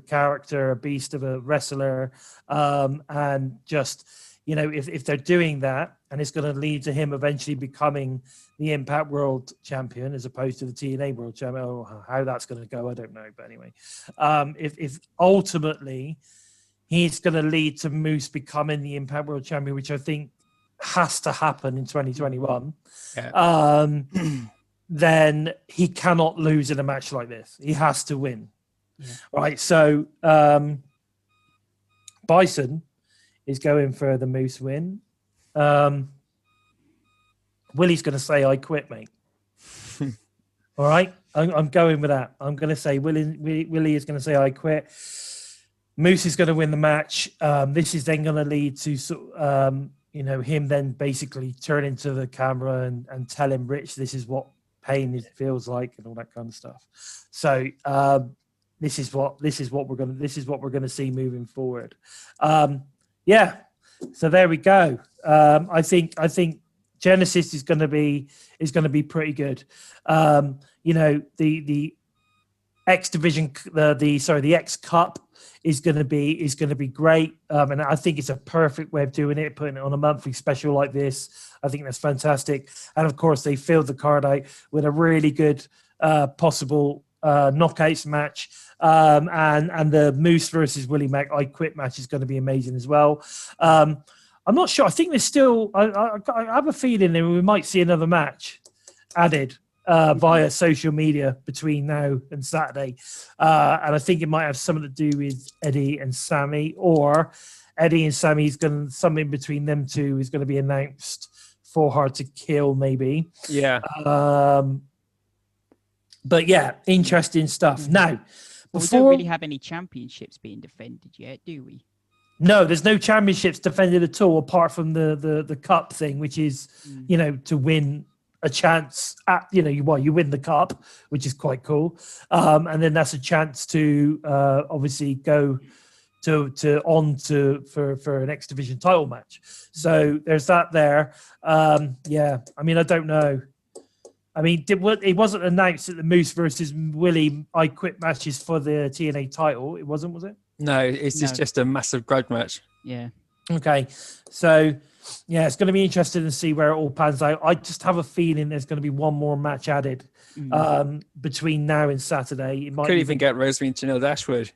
character, a beast of a wrestler, and just, you know, if they're doing that, and it's going to lead to him eventually becoming the Impact World Champion as opposed to the TNA World Champion. Oh, how that's going to go, I don't know. But anyway, if ultimately he's going to lead to Moose becoming the Impact World Champion, which I think has to happen in 2021, then he cannot lose in a match like this. He has to win. Yeah. Right. So Bison is going for the Moose win. Willie's going to say, I quit, mate. All right. I'm going with that. I'm going to say Willie is going to say, I quit. Moose is going to win the match. This is then going to lead to, you know, him then basically turning to the camera and tell him, Rich, this is what pain feels like, and all that kind of stuff. So this is what we're going to see moving forward. Yeah. So there we go. I think Genesis is going to be pretty good. You know, the X Division, the X Cup is going to be great. And I think it's a perfect way of doing it, putting it on a monthly special like this. I think that's fantastic. And of course, they filled the card out with a really good possible knockouts match. And the Moose versus Willie Mack I Quit match is going to be amazing as well. I'm not sure. I think there's still. I have a feeling that we might see another match added via social media between now and Saturday, and I think it might have something to do with Eddie and Sammy, or Eddie and Sammy's going something between them two is going to be announced for Hard to Kill, maybe. Yeah. But yeah, interesting stuff. Now, we don't really have any championships being defended yet, do we? No, there's no championships defended at all, apart from the cup thing, which is, you know, to win a chance at, you know, you win the cup, which is quite cool. And then that's a chance to obviously go for an X Division title match. So there's that there. Yeah, I mean, I don't know. I mean, it wasn't announced that the Moose versus Willie I Quit matches for the TNA title. It wasn't, was it? No, it's just a massive grudge match. Yeah. Okay. So, yeah, it's going to be interesting to see where it all pans out. I just have a feeling there's going to be one more match added between now and Saturday. It might could even get Rosemary and Janelle Dashwood.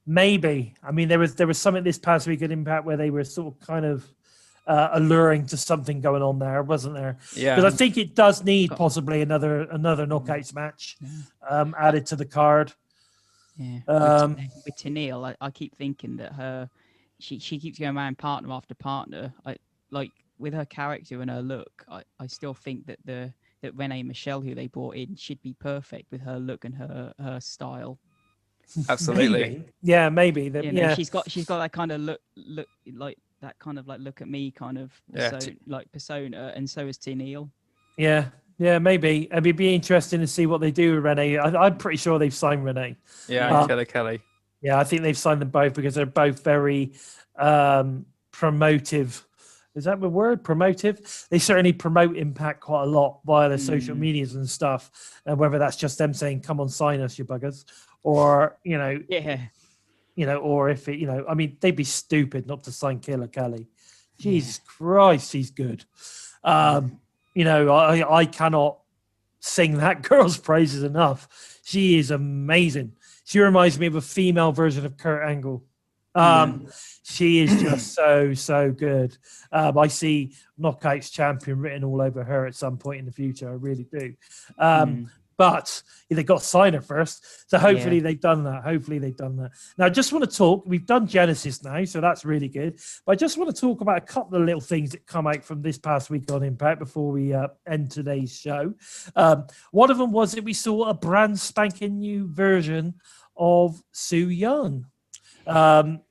Maybe. I mean, there was something this past week at Impact where they were sort of kind of alluring to something going on there, wasn't there? Yeah. Because I think it does need possibly another knockouts match added to the card. Yeah. With Tennille, I keep thinking that she keeps going around partner after partner. Like with her character and her look, I still think that that Renee Michelle, who they brought in, should be perfect with her look and her style. Absolutely. Maybe. Yeah, maybe. You know, she's got that kind of look like that kind of like look at me kind of persona, and so is Tennille. Yeah, maybe. It'd be interesting to see what they do with Renee. I'm pretty sure they've signed Renee. Yeah, Kelly. Yeah, I think they've signed them both because they're both very promotive Is that the word? Promotive? They certainly promote Impact quite a lot via their social medias and stuff. And whether that's just them saying, "Come on, sign us, you buggers," or or if it, I mean, they'd be stupid not to sign Killer Kelly. Jesus Christ, he's good. I cannot sing that girl's praises enough. She is amazing. She reminds me of a female version of Kurt Angle. She is just so good. I see Knockouts champion written all over her at some point in the future. I really do. But they got to sign her first. So hopefully they've done that. Now, I just want to talk. We've done Genesis now, so that's really good. But I just want to talk about a couple of little things that come out from this past week on Impact before we end today's show. One of them was that we saw a brand spanking new version of Su Yung. Hello,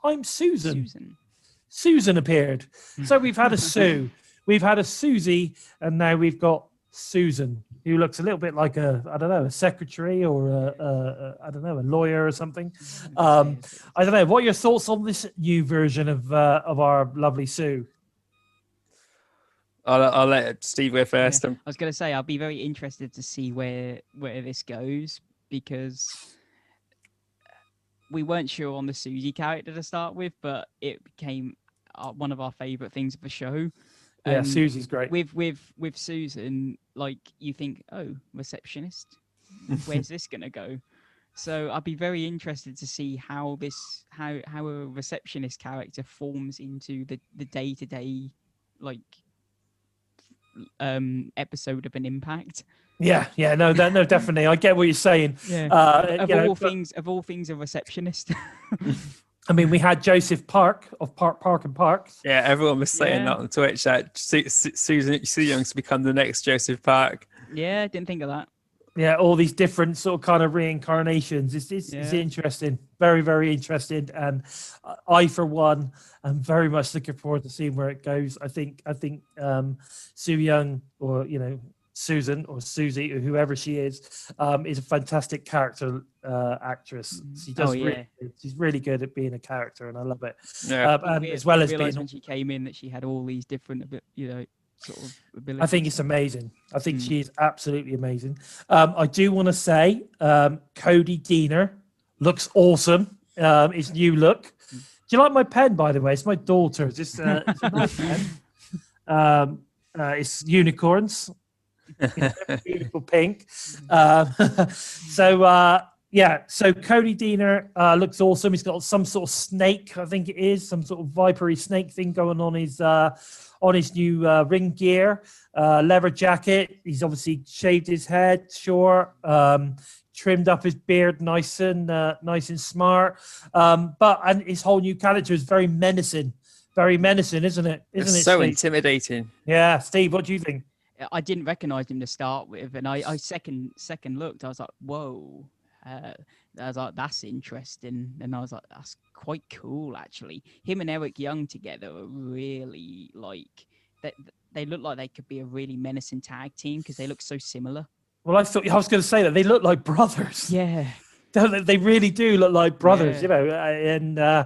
I'm Susan. Susan appeared. So we've had a Sue, we've had a Susie, and now we've got Susan, who looks a little bit like a secretary or a lawyer or something. I don't know. What are your thoughts on this new version of our lovely Sue? I'll let Steve go first. I was going to say, I'll be very interested to see where this goes, because we weren't sure on the Susie character to start with, but it became one of our favorite things of the show. Yeah, Susie's great. With Susan, like, you think, oh, receptionist, where's this gonna go? So I'd be very interested to see how a receptionist character forms into the day-to-day, like, episode of an Impact. No, definitely. I get what you're saying. Of all things, a receptionist. I mean, we had Joseph Park of Park and Parks. Yeah, everyone was saying that on Twitch, that Su Young's become the next Joseph Park. Yeah, I didn't think of that. Yeah, all these different sort of kind of reincarnations. It's interesting. Very, very interesting. And I, for one, am very much looking forward to seeing where it goes. I think Su Yung, or, Susan or Susie or whoever she is a fantastic character actress. She does she's really good at being a character, and I love it. And as well as being, when she came in, that she had all these different sort of abilities. I think it's amazing. I think she is absolutely amazing. I do want to say Cody Deaner looks awesome. His new look. Do you like my pen, by the way? It's my daughter's. It's a nice pen. It's unicorns. Beautiful pink. So Cody Deaner looks awesome. He's got some sort of snake, I think it is, some sort of vipery snake thing going on his new ring gear, leather jacket. He's obviously shaved his head short, trimmed up his beard nice and smart. And his whole new character is very menacing, isn't it? It's so Steve? Intimidating. Yeah, Steve, what do you think? I didn't recognize him to start with, and I second looked. I was like, whoa. I was like, that's interesting, and I was like, that's quite cool actually. Him and Eric Young together are really they look like they could be a really menacing tag team because they look so similar. Well, I was going to say that they look like brothers. Yeah. They really do look like brothers, and I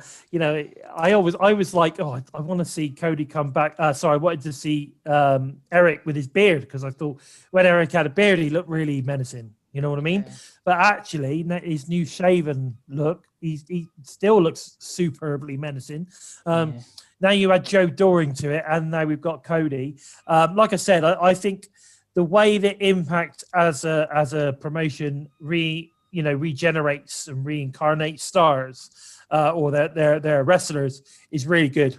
was like, oh, I want to see Cody come back. I wanted to see Eric with his beard, because I thought when Eric had a beard, he looked really menacing. You know what I mean? Yeah. But actually, his new shaven look, he still looks superbly menacing. Now you add Joe Doring to it, and now we've got Cody. Like I said, I think the way that Impact as a promotion regenerates and reincarnates stars or their wrestlers is really good.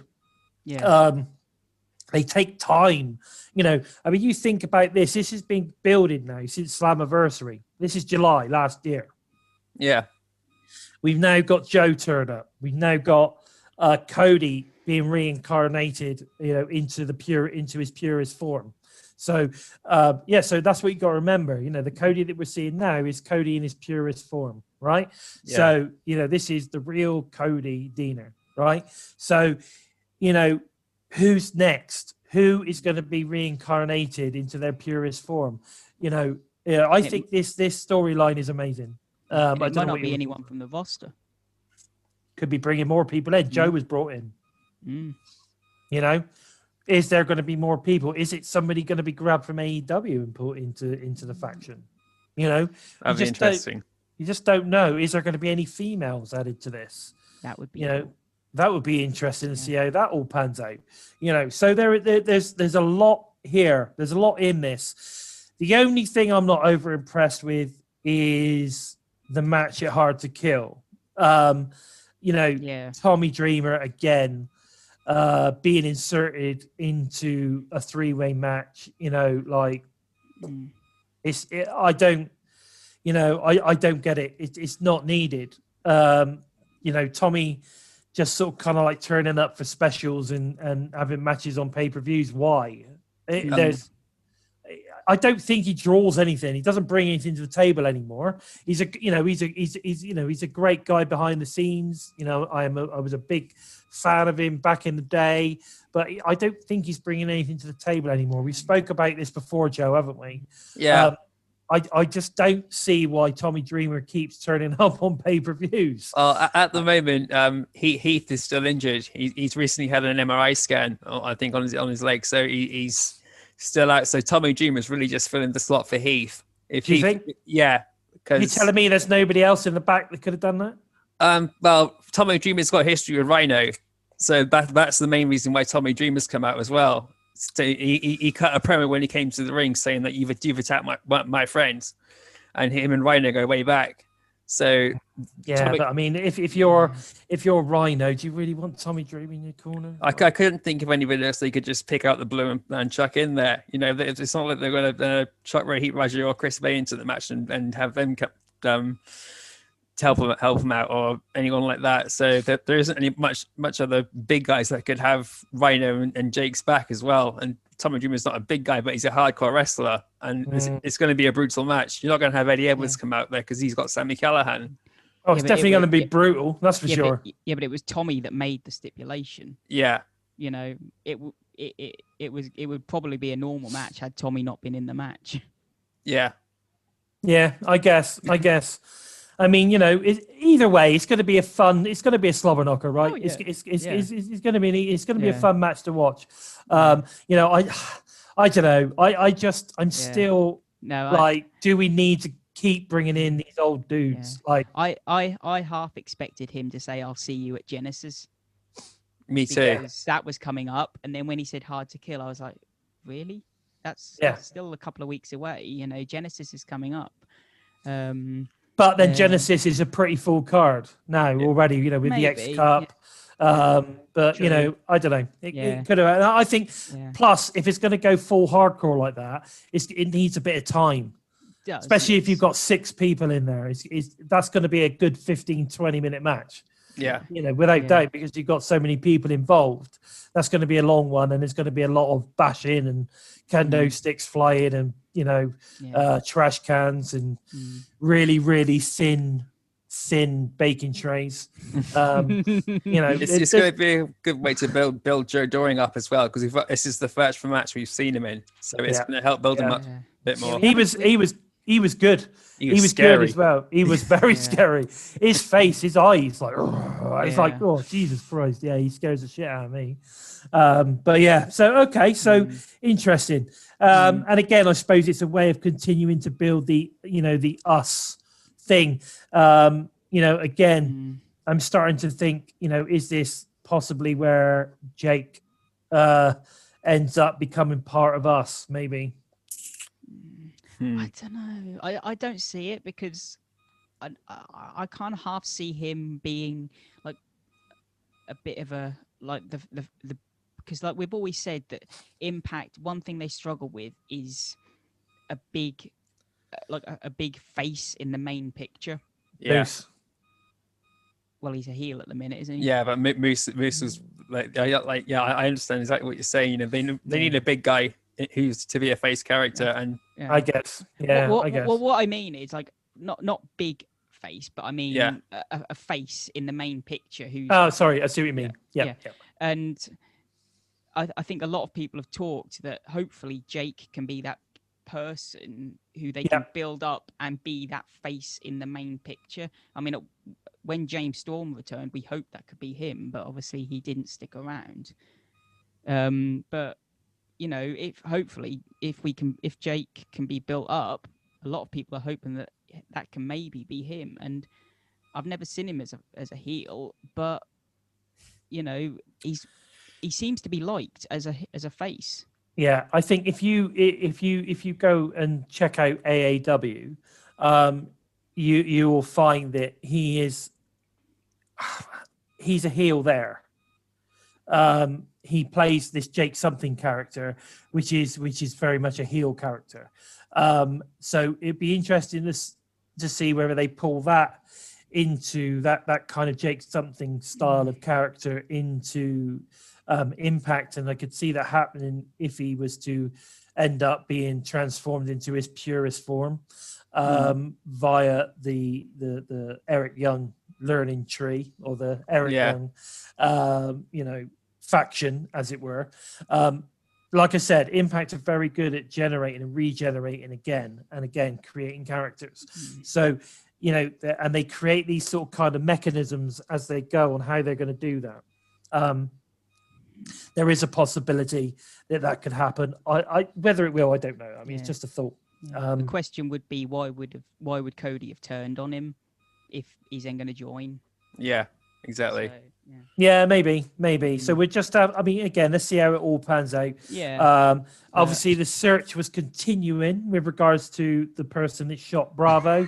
They take time. You think about this. This has been building now since Slammiversary. This is July last year. Yeah. We've now got Joe turn up. We've now got Cody being reincarnated, into his purest form. So, so that's what you got to remember. The Cody that we're seeing now is Cody in his purest form, right? Yeah. So, this is the real Cody Deaner, right? So, who's next? Who is going to be reincarnated into their purest form? I think this storyline is amazing. It might not be anyone from the roster. Could be bringing more people in. Joe was brought in. You know, is there going to be more people? Is it somebody going to be grabbed from AEW and put into the faction? You know, That'd be interesting. You just don't know. Is there going to be any females added to this? That would be You know, cool. that would be interesting to see how that all pans out. You know, so there's a lot here. There's a lot in this. The only thing I'm not over impressed with is the match at Hard to Kill. You know, Tommy Dreamer again being inserted into a three-way match. You know, like I don't. You know, I don't get it. It's not needed. You know, Tommy just sort of kind of like turning up for specials and having matches on pay-per-views. Why? I don't think he draws anything. He doesn't bring anything to the table anymore. He's a great guy behind the scenes. You know, I was a big fan of him back in the day, but I don't think he's bringing anything to the table anymore. We spoke about this before, Joe, haven't we? Yeah. I just don't see why Tommy Dreamer keeps turning up on pay-per-views. At the moment, Heath is still injured. He's recently had an MRI scan, I think, on his leg, so he's still out. So Tommy Dreamer's really just filling the slot for Heath. Do you think? Yeah. You're telling me there's nobody else in the back that could have done that? Well, Tommy Dreamer's got a history with Rhino, so that's the main reason why Tommy Dreamer's come out as well. So he cut a promo when he came to the ring saying that you've attacked my friends, and him and Rhino go way back. So yeah, but I mean, if you're Rhino, do you really want Tommy Dreamer in your corner? I couldn't think of anybody else they could just pick out the blue and chuck in there. You know, it's not like they're going to chuck Rohit Raja or Chris Bay into the match and have them to help him out or anyone like that. So there isn't any much other big guys that could have Rhino and Jake's back as well. And Tommy Dreamer's not a big guy, but he's a hardcore wrestler, and it's going to be a brutal match. You're not going to have Eddie Edwards come out there because he's got Sammy Callahan. Oh, it's definitely going to be brutal. That's for sure. But it was Tommy that made the stipulation. Yeah. You know, it would probably be a normal match had Tommy not been in the match. Yeah. Yeah, I guess. I mean, you know, either way, it's going to be a slobber knocker, right? Oh, yeah. It's going to be a fun match to watch. You know, I don't know. I'm still do we need to keep bringing in these old dudes? Yeah. Like I half expected him to say, "I'll see you at Genesis." Me too. Because that was coming up, and then when he said "Hard to Kill," I was like, "Really? That's still a couple of weeks away." You know, Genesis is coming up. But then Genesis is a pretty full card now already, you know, with the X Cup. Yeah. But, you know, I don't know. It could have. I think, plus, if it's going to go full hardcore like that, it needs a bit of time. Especially if you've got 6 people in there. That's going to be a good 15, 20-minute match. Yeah. You know, without doubt, because you've got so many people involved. That's going to be a long one, and there's going to be a lot of bashing and kendo sticks flying and, you know, trash cans and really, really thin baking trays. You know, it's going to be a good way to build Joe Doring up as well, because this is the first match we've seen him in, so it's going to help build him up a bit more. He was good. He was good as well. He was very scary. His face, his eyes, like it's like, oh Jesus Christ, he scares the shit out of me. But yeah, so interesting. And again, I suppose it's a way of continuing to build the us thing. You know, again, I'm starting to think, you know, is this possibly where Jake ends up becoming part of us? Maybe. I don't know. I don't see it, because I kind of half see him being like a bit of a the because like we've always said that Impact, one thing they struggle with is a big big face in the main picture. Yes. Well, he's a heel at the minute, isn't he? Yeah, but Moose was I understand exactly what you're saying. You know, they need a big guy who's to be a face character, and I guess. Yeah, I guess. Well, what I mean is like not big face, but I mean a face in the main picture. Who's? Oh, sorry, I see what you mean. Yeah. And I think a lot of people have talked that hopefully Jake can be that person who they can build up and be that face in the main picture. I mean, when James Storm returned, we hoped that could be him, but obviously he didn't stick around. But if Jake can be built up, a lot of people are hoping that can maybe be him. And I've never seen him as a heel, but he seems to be liked as a face. Yeah, I think if you go and check out AAW, you will find that he's a heel there. He plays this Jake something character, which is very much a heel character. So it'd be interesting to see whether they pull that into that kind of Jake something style of character into Impact, and I could see that happening if he was to end up being transformed into his purest form via the Eric Young learning tree, or the Eric Young faction, as it were. Like I said, Impact are very good at generating and regenerating again and again, creating characters. So and they create these sort of kind of mechanisms as they go on how they're going to do that. There is a possibility that could happen. I whether it will, I don't know. I mean, it's just a thought. The question would be, why would Cody have turned on him if he's then going to join? Yeah, exactly. So, yeah, maybe. So we just have. I mean, again, let's see how it all pans out. Yeah. Obviously, the search was continuing with regards to the person that shot Bravo.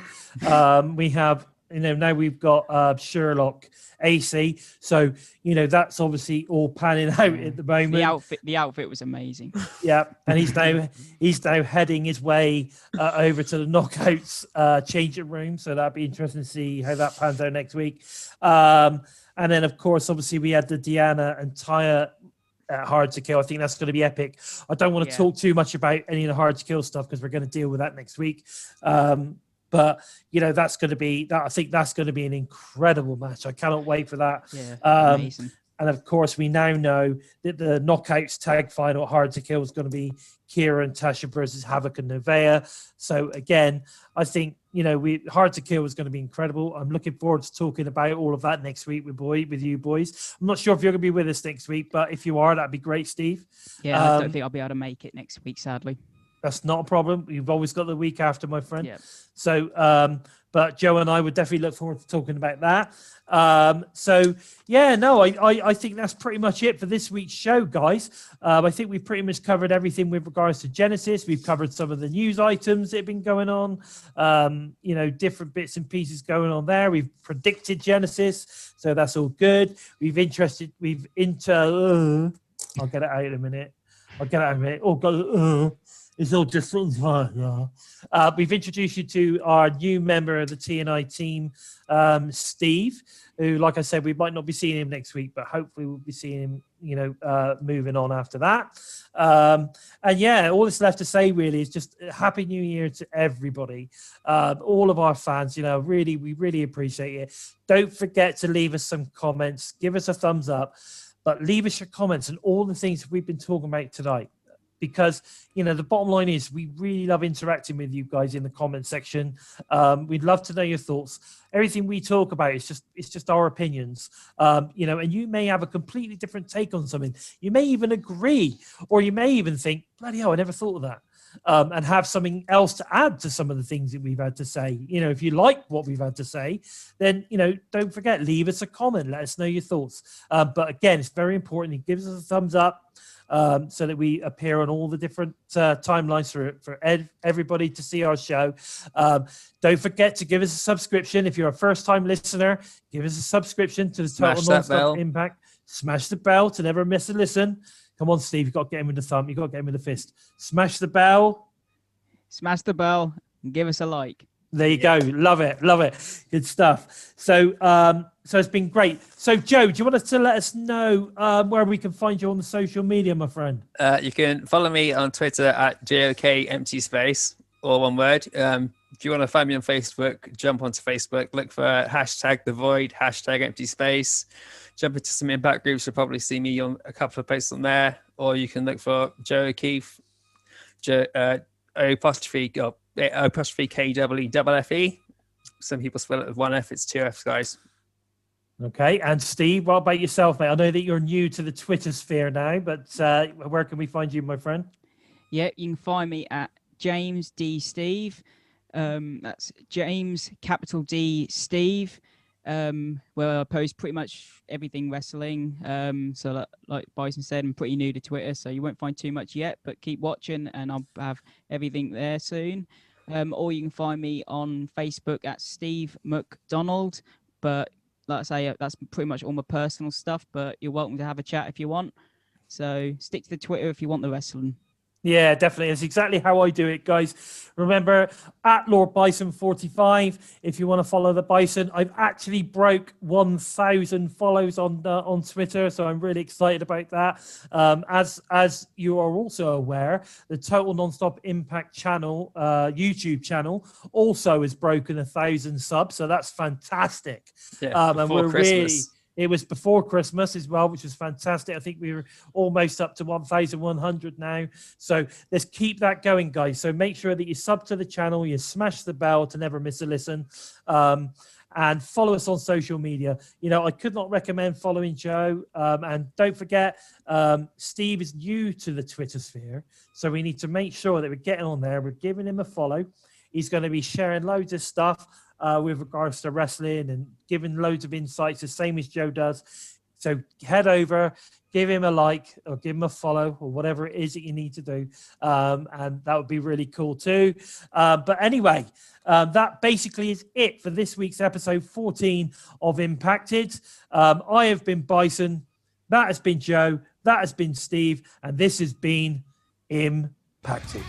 We have. Now we've got Sherlock AC, so that's obviously all panning out at the moment. The outfit was amazing. Yeah, and he's now heading his way over to the Knockouts changing room, so that'd be interesting to see how that pans out next week. And then, of course, obviously we had the Deanna and Taya Hard to Kill. I think that's going to be epic. I don't want to talk too much about any of the Hard to Kill stuff because we're going to deal with that next week. But that's going to be that. I think that's going to be an incredible match. I cannot wait for that. Yeah, amazing. And of course, we now know that the Knockouts tag final Hard to Kill is going to be Kira and Tasha versus Havoc and Nevaeh. So again, I think Hard to Kill is going to be incredible. I'm looking forward to talking about all of that next week with you boys. I'm not sure if you're going to be with us next week, but if you are, that'd be great, Steve. Yeah, I don't think I'll be able to make it next week, sadly. That's not a problem. You've always got the week after, my friend. Yeah. So, but Joe and I would definitely look forward to talking about that. I think that's pretty much it for this week's show, guys. I think we've pretty much covered everything with regards to Genesis. We've covered some of the news items that have been going on, different bits and pieces going on there. We've predicted Genesis, so that's all good. I'll get it out in a minute. Oh, God. It's all different. We've introduced you to our new member of the TNI team, Steve, who, like I said, we might not be seeing him next week, but hopefully we'll be seeing him, moving on after that. All that's left to say really is just Happy New Year to everybody, all of our fans. We really appreciate it. Don't forget to leave us some comments, give us a thumbs up, but leave us your comments and all the things we've been talking about tonight. Because, the bottom line is we really love interacting with you guys in the comment section. We'd love to know your thoughts. Everything we talk about is just our opinions, and you may have a completely different take on something. You may even agree, or you may even think, bloody hell, I never thought of that. And have something else to add to some of the things that we've had to say. If you like what we've had to say, then, don't forget, leave us a comment. Let us know your thoughts. But again, it's very important. It gives us a thumbs up. So that we appear on all the different timelines for everybody to see our show. Don't forget to give us a subscription. If you're a first-time listener, give us a subscription to the Total Nonstop Impact. Smash the bell to never miss a listen. Come on, Steve, you've got to get him with the thumb. You've got to get him with the fist. Smash the bell. Smash the bell and give us a like. There you go. Love it. Good stuff. So it's been great. So, Joe, do you want to let us know where we can find you on the social media, my friend? You can follow me on Twitter at JOK empty space, all one word. If you want to find me on Facebook, jump onto Facebook, look for hashtag The Void, hashtag empty space. Jump into some Impact groups. You'll probably see me on a couple of posts on there. Or you can look for Joe O'Keefe, apostrophe KWFE. Some people spell it with one F. It's two F's, guys. Okay, and Steve, what about yourself, mate? I know that you're new to the Twitter sphere now, but where can we find you, my friend? Yeah, you can find me at James D Steve. That's James capital D Steve. Where I post pretty much everything wrestling. So like Bison said, I'm pretty new to Twitter, so you won't find too much yet. But keep watching, and I'll have everything there soon. Or you can find me on Facebook at Steve McDonald. But like I say, that's pretty much all my personal stuff. But you're welcome to have a chat if you want. So stick to the Twitter if you want the wrestling. Yeah, definitely. It's exactly how I do it, guys. Remember, at Lord Bison 45, if you want to follow the Bison. I've actually broke 1,000 follows on Twitter, so I'm really excited about that. As you are also aware, the Total Nonstop Impact channel, YouTube channel, also has broken 1,000 subs, so that's fantastic. Yeah, and we're Christmas. It was before Christmas as well, which was fantastic. I think we were almost up to 1,100 now. So let's keep that going, guys. So make sure that you sub to the channel, you smash the bell to never miss a listen, and follow us on social media. You know, I could not recommend following Joe. And don't forget, Steve is new to the Twitter sphere. So we need to make sure that we're getting on there. We're giving him a follow. He's going to be sharing loads of stuff with regards to wrestling and giving loads of insights, the same as Joe does. So head over, give him a like or give him a follow or whatever it is that you need to do. And that would be really cool too. But anyway, that basically is it for this week's episode 14 of Impacted. I have been Bison. That has been Joe. That has been Steve. And this has been Impacted.